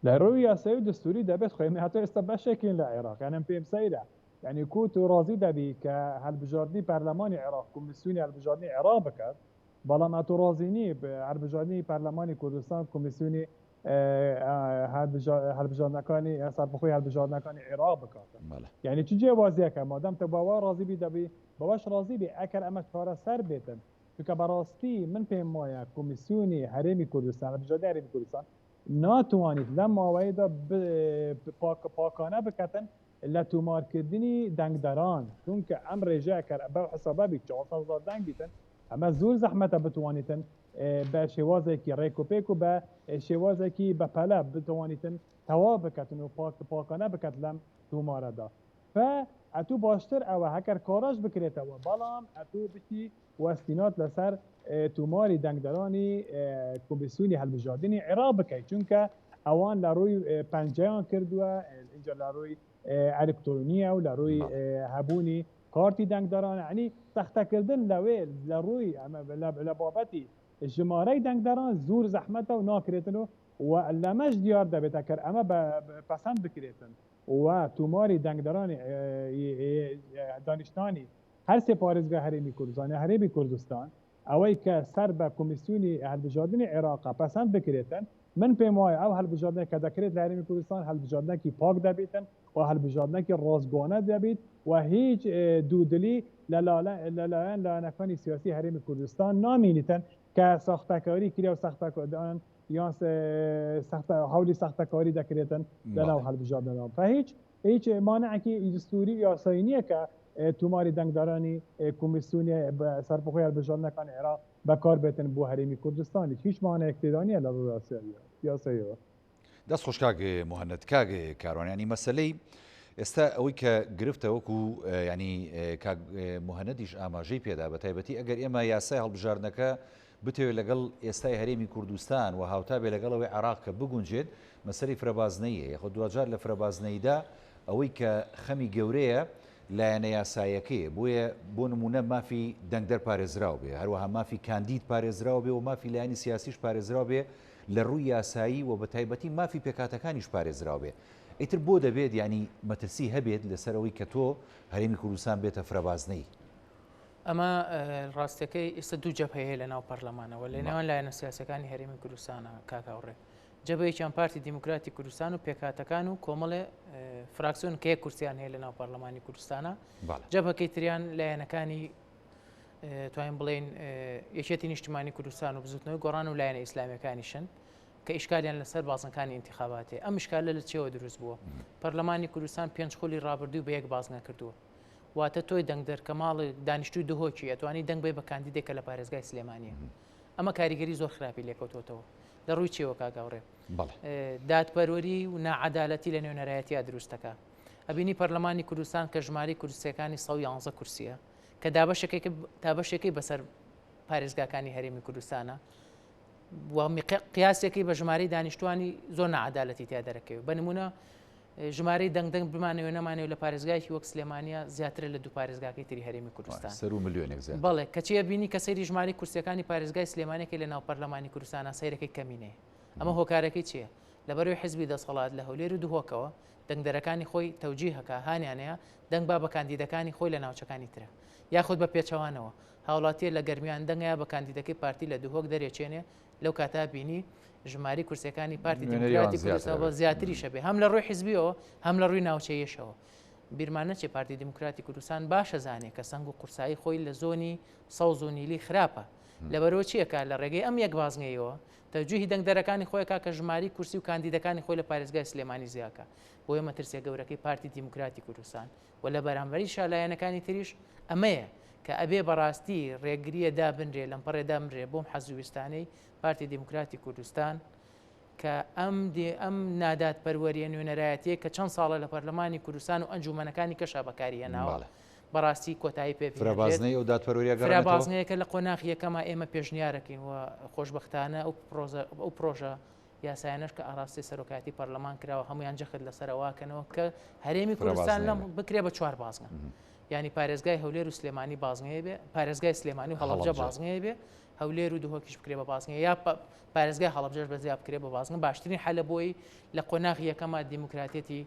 لە ڕووی یاسایی و دەستوری دەبێت خۆی هاتۆ ئێستا بەشێکین لە عێراق یانم پێم سەیرە یعنی کووت و ڕازی دەبی کە هەڵبژاردننی پەرلەمانی عێراق کۆمیسیۆنی هەڵبژاردننی عێراق بکات بەڵام ئەتۆ ڕازینی هەڵبژاردننی پەرلەمانی کوردستان کۆمیسیۆنی هەڵبژاردنەکانی سەربەخۆی هەڵبژاردنەکانی عێراق بکاتن یعنی چ جێوازیەکە مادام تە باوا ڕازی بی دەبی بەوەش ڕازی بێ ئەکەر ئەمە چارەسەر بێتن چونکە بەڕاستی من پێم وایە کۆمیسیۆنی هەرێمی کوردستان هەڵبژاردننی هەرێمی کوردستان ناتوانیت لەم ماوەیەدا پاکانە بکەتن لە تومارکردنی دەنگدەران چونکە ئەم ڕێژەیە بەو حسابە 400,000 دەنگ بیتن ئەمە زۆر زەحمەتە بتوانیتن بە شێوازێکی ڕێکوپێک و بە شێوازێکی بەپەلە بتوانیتن تەواو بکەتن و پاکانە بکەت لەم تومارەدا ئەتوو باشتر ئەوە هەکەر کاراش بکرێتەوە بەڵام ئەتوو بچی وەستینات لەسەر توماری دەنگدەرانی کۆمیسیۆنی هەڵبژاردننی عێراق بکەیت چونکە ئەوان لە ڕووی پەنجەیان کردووە اینجا لە ڕووی ئەلکترۆنیە و لە ڕووی هەبوونی کارتی دەنگدەران عنی سەختەکردن لەوێ لە ڕووی لە بابەتی ژمارەی دەنگدەران زۆر زەحمەتە و ناکرێتن و لەمەش دیار دەبێتە کە ئەمە پەسەند بکرێتن و توماری دەنگدەرانی دانیشتانی هەر سێ پارێزگا هەرێمی کوردستان هەرێمی کوردستان ئەوەی کە سەر بە کۆمیسیۆنی هەڵبژاردننی عێراق پەسەند بکرێتن من پێم وایە ئەو هەڵبژاردنە کە دەکرێت لە هەرێمی کوردستان هەڵبژاردنێکی پاک دەبێتن و هەڵبژاردنێکی ڕازگۆنە دەبێت و هیچ دوودلی لەلایەن لایەنەکانی سیاسی هەرێمی کوردستان نامێنیتن کە ساختەکاری کرا و سەختەکردن یان هەولی سەختەکاری دەکرێتن لەناو هەڵبژاردنەوە هیچ مانعێکی دستوری یاسایی نییە کە توماری دەنگدارانی کۆمیسیۆنی سەربەخۆی هەڵبژاردنەکانی عێراق بەکار بێتن بۆ هەرێمی کوردستانی هیچ مانعێک تێدانە لە ڕووی یاساییەوە دەست خۆش کاگێ مهەنەد کاگێ کاروانیانی مەسلەی ئێستا ئەوەی کە گرفتە وەکو ینی مهەنەدیش ئاماژەی پێدا بە تایبەتی ئەگەر ئێمە یاسای هەڵبژاردنەکە بتەوێت لەگەڵ ئێستای هەرێمی کوردستان و هاوتا بێ لەگەڵەوەی عێراق کە بگونجێت مەسەری فرەبازنەیە یەخۆ دوجار لە فرەبازنەیدا ئەوەی کە خەمی گەورەیە لایەنە یاسایەکەیە بۆیە بۆ نمونە مافی دەنگدەر پارێزراو بێ هەروەها مافی کاندید پارێزراو بێ و مافی لایەنی سیاسیش پارێزراو بێ لە ڕووی یاسایی و بە تایبەتی مافی پێکاتەکانیش پارێزراو بێ ئیتر بۆ دەبێت ینی مەترسی هەبێت لەسەرەوەی کە تۆ هەرێمی کوردستان بێتە فرەبازنەی ئەمە ڕاستەکەی ئێستا دوو جەبهە هەیە لە ناو پەرلەمانەوە لە نێوان لایەنە سیاسەکانی هەرێمی کوردستانە کاکاوڕێ جەبهەیەکیان پارتی دیموکراتی کوردستان و پێکهاتەکان و کۆمەڵێ فراکسیۆن کە کورسیان هەیە لە ناو پەرلەمانی کوردستانە جەبهەکەی تریان لایەنەکانی توانین بڵێن یەکێتی نیشتیمانی کوردستان و بزوتنەوەی گۆڕان و لایەنە ئیسلامیەکانیشن کە ئیشکالیان لەسەر بازنەکانی انتخاباتێ ئەم ئیشکالە لە چێوە دروست بووە پەرلەمانی کوردستان 5 خۆلی ڕابردوو بە یەک بازنە کردووە واتە تۆی دەنگ دەرکەماڵی دانیشتوی دهۆکی ئەتوانی دەنگ بێ بە کاندیدێکە لە پارێزگای سلێمانیە ئەمە کاریگەری زۆر خراپی لێکەوتوتەوە لە ڕووی چێوە کاگاوڕێ دادپەروەری و ناعەدالەتی لە نێونەرایەتیا دروستەکە ئەبینی پەرلەمانی کوردستان کە ژماری کوردستەکانی 111 کورسیە کە دابەشێکی بەسەر پارێزگاکانی هەرێمی کوردستانە قیاسێکی بە ژماری دانیشتوانی زۆر نەعەدالەتی تیا دەرەکەوێت بە نمونە ژمارەی دەنگ بمانەوە نەمانەوە لە پارێزگایکی وەک سلێمانیا زیاتر لە دوو پارێزگاکەی تری هەرێمی کوردستان سەر و ملیۆنێک زیاتر بەڵێ کەچیە بینی کە سەیری ژماری کورسیەکانی پارێزگای سلێمانێکی لە ناو پەرلەمانی کوردستانە سەیرەکەی کەمینەیە ئەمە هۆکارەکەی چییە لەبەرەوەی حزبی دەسەڵات لە هەولێر و دوهۆکەوە دەنگدەرەکانی خۆی تەوجیه هەکا هانیانەیە دەنگ با بە کاندیدەکانی خۆی لە ناوچەکانی ترە یاخود بە پێچەوانەوە هاوڵاتیە لە گەرمیان دەنگەیە بە کاندیدەکەی پارتی لە دوهۆک دەرێچێنێ لەو کاتا بینی ژماری کورسەکانی پارتی دیموکراتی کوردستان زیاتری شەبێ هەم لە ڕووی حزبیەوە هەم لە ڕووی ناوچەیەشەوە بیرمانە چێ پارتی دیموکراتی کوردستان باشە زانێ کە سنگ و قورسایی خۆی لە زۆنی سەوز و نیلی خراپە لەبەرەوە چیەکە لە ڕێگەی ئەم یەک بازنگەیەوە تەوجیهی دەنگدەرەکانی خۆیەکە کە ژماری کورسی و کاندیدەکانی خۆی لە پارێزگای سلێمانی زیاکە بۆ ئێمە ترسێ گەورەکەی پارتی دیموکراتی کوردستان و لە بەرامبەری شالایەنەکانی تریش ئەمەیە کە ئەبێ بەڕاستی ڕێگریە دابنرێ لەم پەڕێدا بمرێ بۆم حەزویستانەی پارتی دیموکراتی کوردستان کە ئەم نادات پەروەریە نوێنەرایەتەیە کە چەند ساڵە لە پەرلەمانی کوردستان و ئەنجومەنەکانی کەشا بەکاریە ناوە بەڕاستی کۆتایی پێ فرابازنەی و دادپەروەریە فرابازنەیەکە لە قۆناغی یەکەمە ئێمە پێشنیارەکەین و خۆشبەختانە ئەو پرۆژە یاسایانش کە ئاراستی سەرۆکاتی پەرلەمان کراوە هەمویان جەخت لەسەرەواکەنەوە کە هەرێمی کوردستان لەم بکرێ بە 4 بازنە ینی پارێزگای هەولێر و سلێمانی بازنگەیە بێ پارێزگای سلێمانی و هەڵەبجە بازنگەیە بێ هەولێر و دوهۆکیش بکرێ بە بازنگە یا پارێزگای هەڵەبجەش بەزیا بکرێ بە بازنگە باشترین حەلە بۆی لە قۆناغی یەکەمە دیموکراتێتی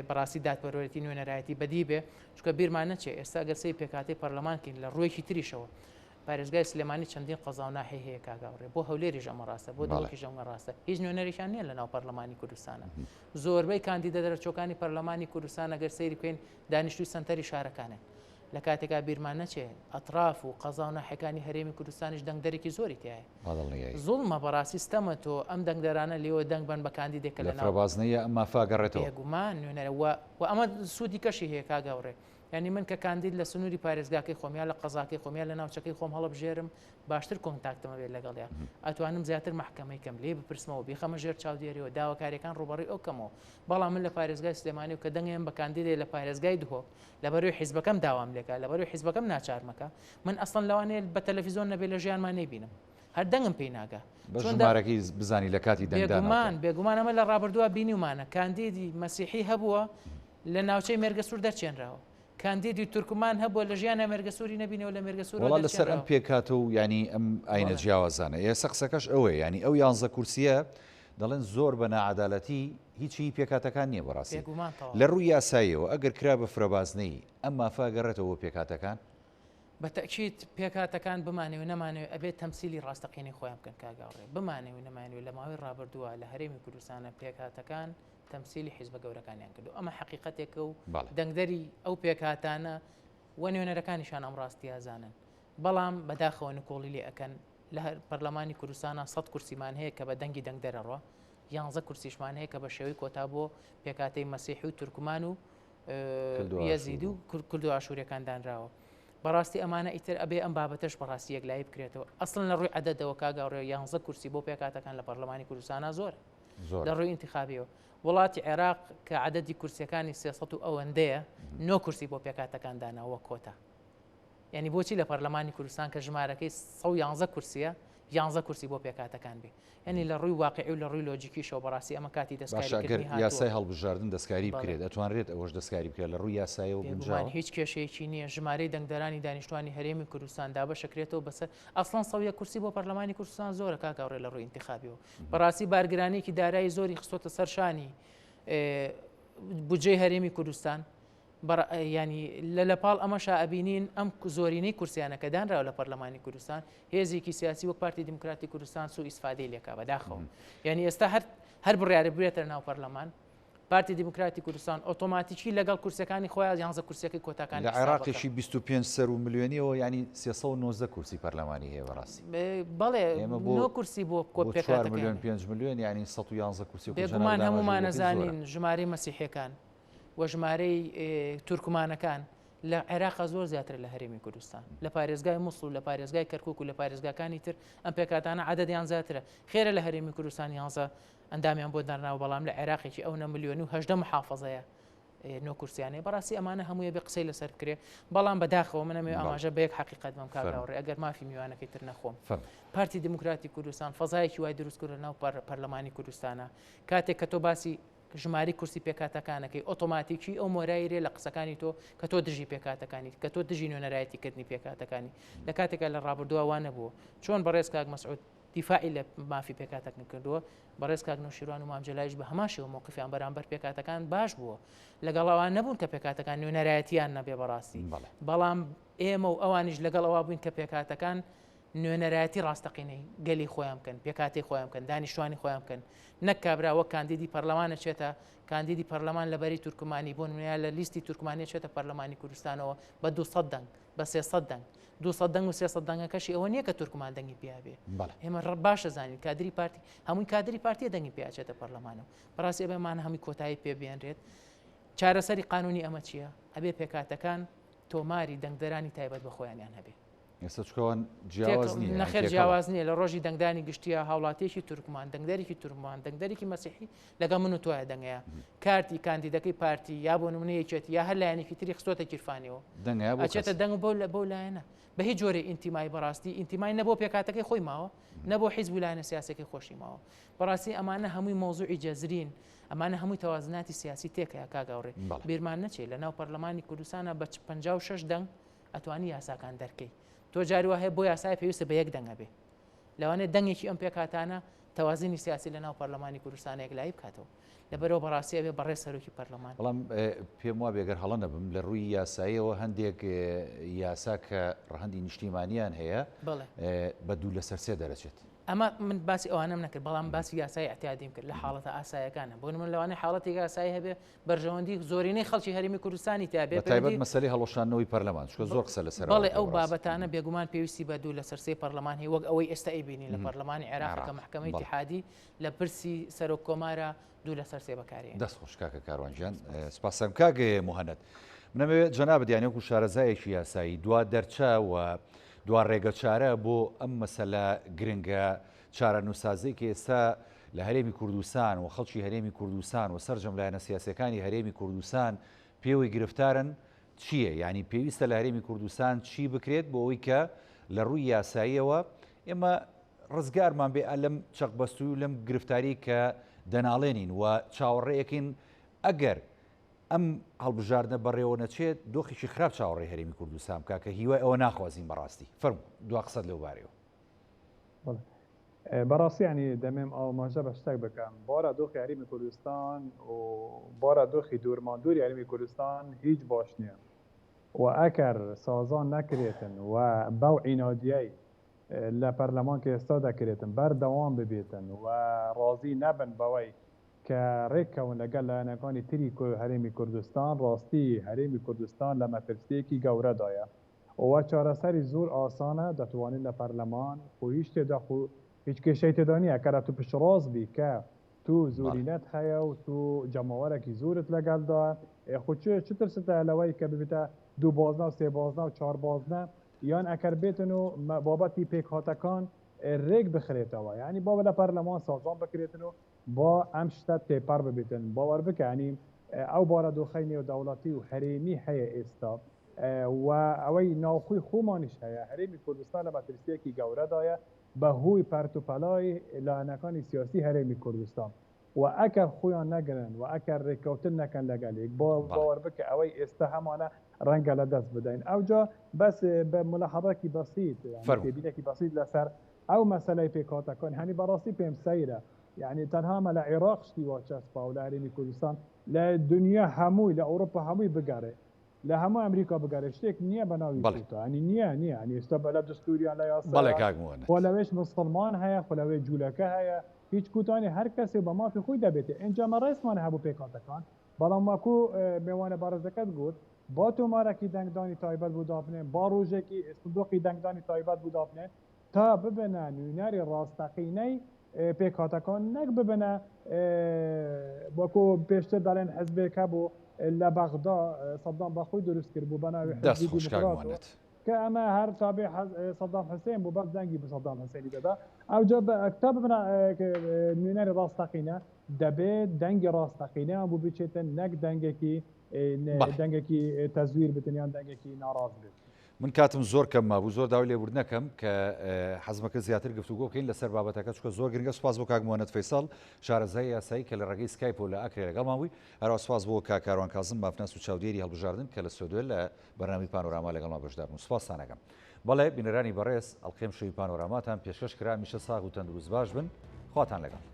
بەڕاستی دادپەروەرەتی نوێنەرایەتی بەدی بێ چونکە بیرمانە چێ ئێستا گەرسەی پێکاتی پەرلەمانکەین لە ڕوویەکی تریشەوە پارێزگای سلێمانی چەندین قەزا و ناحی هەیە کاگاوڕێ بۆ هەولێریش ئەمە ڕاستە بۆ دووەکیش ئەمە ڕاستە هیچ نوێنەرێکیان نییە لە ناو پەرلەمانی کوردستانە زۆربەی کاندیدە دەرەچۆکانی پەرلەمانی کوردستان ئەگەر سەیری بکەین دانیشتووی سەنتەری شارەکانن لە کاتێکا بیرمان نەچێ ئەطراف و قەزا و ناحەکانی هەرێمی کوردستانیش دەنگدەرێکی زۆری تایە زوڵمە بەڕاستی ستەمە تۆ ئەم دەنگدەرانە لێوە دەنگ بن بە کاندیدێکە لە فرابازنەیە ئەمە فاگەڕێتەوە گومان نوێنەرە و ئەمە سوودی کەشی هەیە کاگاوڕێ ینی من کە کاندید لە سنووری پارێزگاکەی خۆمیان لە قەزاکەی خۆمیان لە ناوچەکەی خۆم هەڵبژێرم باشتر کۆنتاکتمە بێت لەگەڵیا ئەتوانم زیاتر محکەمەی کەم لێ بپرسمەوە بیخەمە ژێر چاودێریەوە داواکاریەکان ڕوبەڕی ئەو کەمەوە بەڵام من لە پارێزگای سلێمانی و کە دەنگێم بە کاندیدێ لە پارێزگای دوهۆک لەبەروی حیزبەکەم داوام لێکا لەبەروی حیزبەکەم ناچارمەکە من ئەسڵەن لەوانەیە بە تەلەڤیزۆن نەبێ لە ژیانمان نەیبینم هەر دەنگم پێی ناگا ژمارەکەی بزانی لە کاتی دەنگدان بێگومان ئەمە لە ڕابردووە بینیمانە کاندیدی مەسیحی هەبووە لە ناوچەی مێرگەسوور دەرچێنراوە کاندیدی تورکمان هەبووە لە ژیانە مێرگەسووری نەبینەوە لە مێرگەسوور وڵا لەسەر ئەم پێکات و ینی ئەم ئاینە جیاوازانە ئێستا قسەکەش ئەوەیە ینی ئەو 11 کورسیە دەڵێن زۆر بە نەعەدالەتی هیچی پێکاتەکان نییە بەڕاستی لە ڕووی یاساییەوە ئەگەر کرا بە فرەبازنەی ئەم مافاگەڕێتەوە پێکاتەکان بە تەکید پێکاتەکان بمانەوە نەمانەوە ئەبێت تەمسیلی ڕاستەقینی خۆیان بکەن کاگاوڕێ بمانەوە نەمانوێت لە ماوەی ڕابردووە لە هەرێمی کوردستانە پێکاتەکان تەمسیلی حیزبە گەورەکانیان کردو ئەمە حقیقەتێکە و دەنگدەری ئەو پێکاتانە و نوێنەرەکانیشان ئەم ڕاستی ئازانن بەڵام بەداخەوە نکۆڵی لێ ئەەکەن لە پەرلەمانی کوردستانە 100 کورسیمان هەیە کە بە دەنگی دەنگدەرەڕۆ 11 کورسیشمان هەیە کە بە شێوەی کۆتا بۆ پێکاتەی مەسیحی و تورکمان و یەزید و کورد و ئاشووریەکان دانراوە بەڕاستی ئەمانە ئیتر ئەبێ ئەم بابەتەش بەڕاستی یەکلایی بکرێتەوە ئەسڵن لە ڕووی عەدەدەوە کاگاوڕێ 11 کورسی بۆ پێکاتەکان لە پەرلەمانی کوردستانە زۆر لە ڕووی انتخابیەوە وڵاتی عێراق کە عەدەدی کورسیەکانی 300 و ئەوەندەیە 9 کورسی بۆ پێکاتەکان داناوە کۆتا یعنی بۆچی لە پەرلەمانی کوردستان کە ژمارەکەی 111 کورسیە 11 کورسی بۆ پێکاتەکان بێ ینی لە ڕووی واقعی و لە ڕووی لۆجیکیشەوە بەڕاستی ئەمە کاتی دەستکاری یاسای هەڵبژاردن دەستکاری بکرێت ئەتوانرێت ئەوەش دەستکاری بکرێت لە ڕووی یاسایەوە بنجاوە هیچ کێشەیەکی نییە ژمارەی دەنگدەرانی دانیشتوانی هەرێمی کوردستان دابەشەکرێتەوە بەسەر ئەسڵەن 100 کورسی بۆ پەرلەمانی کوردستان زۆرە کاکاوڕێ لە ڕووی انتخابیەوە بەڕاستی بارگرانێکی دارایی زۆری خستۆتە سەرشانی بودجەی هەرێمی کوردستان ینی لە پاڵ ئەمەشا ئەبینین ئەم زۆرینەی کورسیانەکە دانراوە لە پەرلەمانی کوردستان هێزێکی سیاسی وەک پارتی دموکراتی کوردستان سوء ئیسفادەی لێکا بەداخەوە یعنی ئێستا هەر بڕیارە بێتە ناو پەرلەمان پارتی دموکراتی کوردستان ئۆتۆماتیکی لەگەڵ کورسەکانی خۆیان یانزە کورسەکەی کۆتاکانی لە عێراقیشی 25 سەر و ملیۆنیەوە ینی 390 کورسی پەرلەمانی هەیە بەڕاستی بەڵێ بۆ کورسی بۆ کۆ میلیۆن 5 میلیۆن ینی 111 کورسی بێگومان هەمومان نەزانین ژمارەی مەسیحیەکان و ژمارەی تورکمانەکان لە عێراق زۆر زیاتر لە هەرێمی کوردستان لە پارێزگای مووسڵ و لە پارێزگای کەرکووک و لە پارێزگاکانی تر ئەم پێکاتانە عەدەدیان زیاترە خێرە لە هەرێمی کوردستان یانزە ئەندامیان بۆ دەرناوە بەڵام لە عێراقێکی ئەو 9 ملیۆن و 18 محافەزەیە نۆ کورسیانەیە بەڕاستی ئەمانە هەموویە بێ قسەی لەسەر بکرێ بەڵام بەداخەوە منەمێ ئاماژە بە یەک حقیقەت بەم کاگاوڕێ ئەگەر مافی میوانەکەی تر نەخۆم پارتی دموکراتی کوردستان فەزایەکی وای دروستکردە ناو پەرلەمانی کوردستانە کاتێک کە تۆ باسی ژماری کورسی پێکاتەکانەکەی ئۆتۆماتیکی ئەو مۆرایرێ لە قسەکانی تۆ کە تۆ دژی پێکاتەکانی کە تۆ دژی نوێنەرایەتیکردنی پێکاتەکانی لە کاتێکە لە ڕابردووە نەبووە چۆن بەڕێز کاک مەسعود دیفاعی لە مافی پێکاتەکان کردووە بەڕێز کاک نوشیروان و مامجلایش بە هەماشەوە مووقفیان بەرامبەر پێکاتەکان باش بووە لەگەڵەوان نەبوون کە پێکاتەکان نوێنەرایەتیان نەبێ بەڕاستی بەڵام ئێمە و ئەوانیش لەگەڵ ئەوە بووین کە پێکاتەکان نوێنەرایەتی ڕاستەقینەی گەلی خۆیان بکەن پێکاتی خۆیان بکەن دانیشتوانی خۆیان بکەن نەک کابراوە کاندیدی پەرلەمانە چێتە کاندیدی پەرلەمان لەبەری تورکمانی بۆ نمونە لە لیستی تورکمانی چێتە پەرلەمانی کوردستانەوە بە 200 دەنگ بە 300 دەنگ 200 دەنگ و 300 دەنگەکەشی ئەوە نییە کە تورکمان دەنگی پیابێ ئێمە باشە زانین کادری پارتی هەمووی کادری پارتیە دەنگی پیاچێتە پەرلەمانەوە بەڕاستی ئەبێمان هەمووی کۆتایی پێبێنرێت چارەسەری قانونی ئەمە چییە؟ ئەبێ پێکاتەکان تۆماری دەنگدەرانی تایبەت بە خۆیانیان هەبێ نەخێر جیاواز نییە لە ڕۆژی دەنگدانی گشتیە هاوڵاتێکی تورکمان دەنگدەرێکی تورکمان دەنگدەرێکی مەسیحی لەگە من و تۆە دەنگەیە کارتی کاندیدەکەی پارتی یا بۆ نمونەیەکێت یا هەر لایەنێکی تری خستۆتە گیرفانیەوە ئەچێتە دەنگ بۆ لایەنە بە هیچ جۆرە ئینتیمای بەڕاستی ئینتیمای نەبوو پێکاتەکەی خۆی ماوە نەبوو حیزب لایەنە سیاسەکەی خۆشی ماوە بەڕاستی ئەمانە هەمووی مۆزوعی جەزرین ئەمانە هەمووی تەوازناتی سیاسی تێکەیە کاگاوڕێ بیرمان نەچێت لە ناو پەرلەمانی کوردستانە بە 56 دەنگ ئەتوانی یاساکان دەرکەی تۆ جاری وهەیە بۆ یاسای پێویستە بە یەک دەنگە بێ لەوانێت دەنگێکی ئەم پێکاتانە تەوازنی سیاسی لە ناو پەرلەمانی کوردستانێک لای بکاتەوە لەبەرەوە بەڕاستی ئەبێ بەڕێز سەرۆکی پەرلەمان بەڵام پێم وابێ ئەگەر هەڵە نەبم لە ڕووی یاساییەوە هەندێک یاسا کە ڕەهەندی نیشتیمانیان هەیە بە دوو لەسەر سێ دەرەچێت ئەمە من باسی ئەوانم نەکرد بەڵام باسی یاسای احتیادیم کرد لە حاڵەتە ئاسایەکانە بۆ من لەوانەیە حاڵەتی یاسایی هەبێ بەرژەوەندی زۆرینەی خەڵکی هەرێمی کوردستانی تابێ تایبەت مەسەلەی هەڵۆشانەوەی پەرلەمان چکە زۆر قسە لەسەر بەڵێ ئەو بابەتانە بێگومان پێویستی بە دوو لەسەر سێ پەرلەمان هەیە وەک ئەوەی ئێستا ئەیبینی لە پەرلەمانی عێراق کە محکەمەی اتحادی لە پرسی سەرۆک کۆمارە دوو لەسەر سێ بەکارێن دەست خۆش کاکە کاروانجیان سپاسم کاگە مهەنەت منەوێت جەنابەت دیانێک و شارەزایەکی یاسایی دوا دەرچە و دوا ڕێگە چارە بۆ ئەم مەسەلە گرنگە چارە نووسازی کە ئێستا لە هەرێمی کوردستان و خەڵکی هەرێمی کوردستان و سەرجەم لایەنە سیاسەکانی هەرێمی کوردستان پێوەی گرفتارن چییە؟ یعنی پێویستە لە هەرێمی کوردستان چی بکرێت بۆ ئەوەی کە لە ڕووی یاساییەوە ئێمە ڕزگارمان بێ لەم چەقبەستوی و لەم گرفتاری کە دەناڵێنین و چاوەڕێیەکەین ئەگەر ئەم هەڵبژاردنە بەڕێوە نەچێت دۆخیشی خراپ چاوەڕێی هەرێمی کوردستان بکە کە هیوای ئەوە ناخوازیین بەڕاستی فەرموو دوا قسەت لەوبارەوە بەڕاستی ینی دەمێم ئاماژە بە شتێک بکەم بارە دۆخی هەرێمی کوردستان و بارە دۆخی دوورماندووری هەرێمی کوردستان هیچ باش نییە و ئەگەر سازان نەکرێتن و بەو عینادیەی لە پەرلەمان کە ئێستا دەکرێتن بەردەوام ببێتن و ڕازی نەبن بەوەی کە ڕێککەون لەگەڵ لایەنەکانی تری هەرێمی کوردستان ڕاستی هەرێمی کوردستان لە مەترسیەکی گەورەدایە و چارەسەری زۆر ئاسانە دەتوانێت لە پەرلەمان خۆ هیچ تێدا هیچ کێشەی تێدا نییە کە تو پشتڕاست بی کە تو زۆرینەت هەیە و تو جەماوەرێکی زۆرت لەگەڵدا خۆ چ ترسە لەوەی کە ببێتە دوو بازنە و سێ بازنە و چوار بازنە یان ئەکەر بێتن و بابەتی پێکهاتەکان ڕێک بخرێتەوە یعنی با لە پەرلەمان سازان بکرێتن و با ئەم شتە تێپەر ببێتن باوەڕ بکەنی ئەو بارە دۆخەی نێودەوڵەتی و هەرێمی هەیە ئێستا و ئەوەی ناوخۆی خۆمانیش هەیە هەرێمی کوردستان لە مەترسیەکی گەورەدایە بەهۆی پەرتوپەلای لایەنەکانی سیاسی هەرێمی کوردستان و ئەگەر خۆیان نەگرن و ئەگەر ڕێککەوتن نەکەن لەگەلێک باوەڕ بکە ئەوەی ئێستا هەمانە ڕەنگە لە دەست بدەین ئەوجا بەس بە ملاحەضەکی بەسیط تێبینێکی بەسیط لەسەر ئەو مەسەلەی پێکهاتەکان هەنی بەڕاستی پێم سەیرە یعنی تەنها لە عێراق شتی وا چەسپا و لە هەرێمی کوردستان لە دنیا هەمووی لە ئەوروپا هەمووی بگەڕێ لە هەموو ئەمریکا بگەرە شتێک نییە بەناوی ینی نییە ینی ئێستا بە لە دستوریان لە یاسا لەوێش مسلمان هەیە خۆلەوەی جوولەکە هەیە هیچ کوتانی هەر کەسێ بە مافی خۆی دەبێتێ ئەنجامە ڕێسمان هەبوو پێکاتەکان بەڵام ماکو میوانە بارزەکەت گوت با تۆمارێکی دەنگدانی تایبەت بوو دابنێ با ڕۆژێکی سندوقی دەنگدانی تایبەت بوو دابنێ تا ببنە نوێنەری ڕاستەقینەی پێکاتەکان نەک ببنە وەکو پێشتر دەڵێن حزبێکە بوو لە بەغدا سەدام بەخۆی دروست کرد بوو بەناوی حزبی دیموکرات کە ئەمە هەر تابع سەدام حوسێن بوو بەس دەنگی بە سەدام حوسێنی دەدا ئەوجا تا ببنە نوێنەری ڕاستەقینە دەبێت دەنگی ڕاستەقینە بوو بچێتە نەک دەنگێکی تەزویر بتنیان دەنگێکی ناڕاز بێت من کاتم زۆر کەم مابوو زۆر داوای لێبوردن نەکەم کە حەزمەکە زیاتر گفتوگۆکەین لەسەر بابەتەکە چکە زۆر گرنگە سوپاس بۆ کاک موهەنەد فەیساڵ شارەزای یاسایی کە لە ڕێگەی سکایپ و لە ئەکرێ لەگەڵ ماوی هەروە سوپاس بۆ کاک کاروان کازم بافناس و چاودێری هەڵبژاردن کە لە سودوێ لە بەرنامی پانۆراما لەگەڵ ما بەشدار بوون سوپاسانەکەم بەڵێ بینەرانی بەڕێز ئەڵقێم شەوی پانۆراماتان پێشکەش کرا میشە ساغ و تەندروست باش بن خواتان لەگەڵ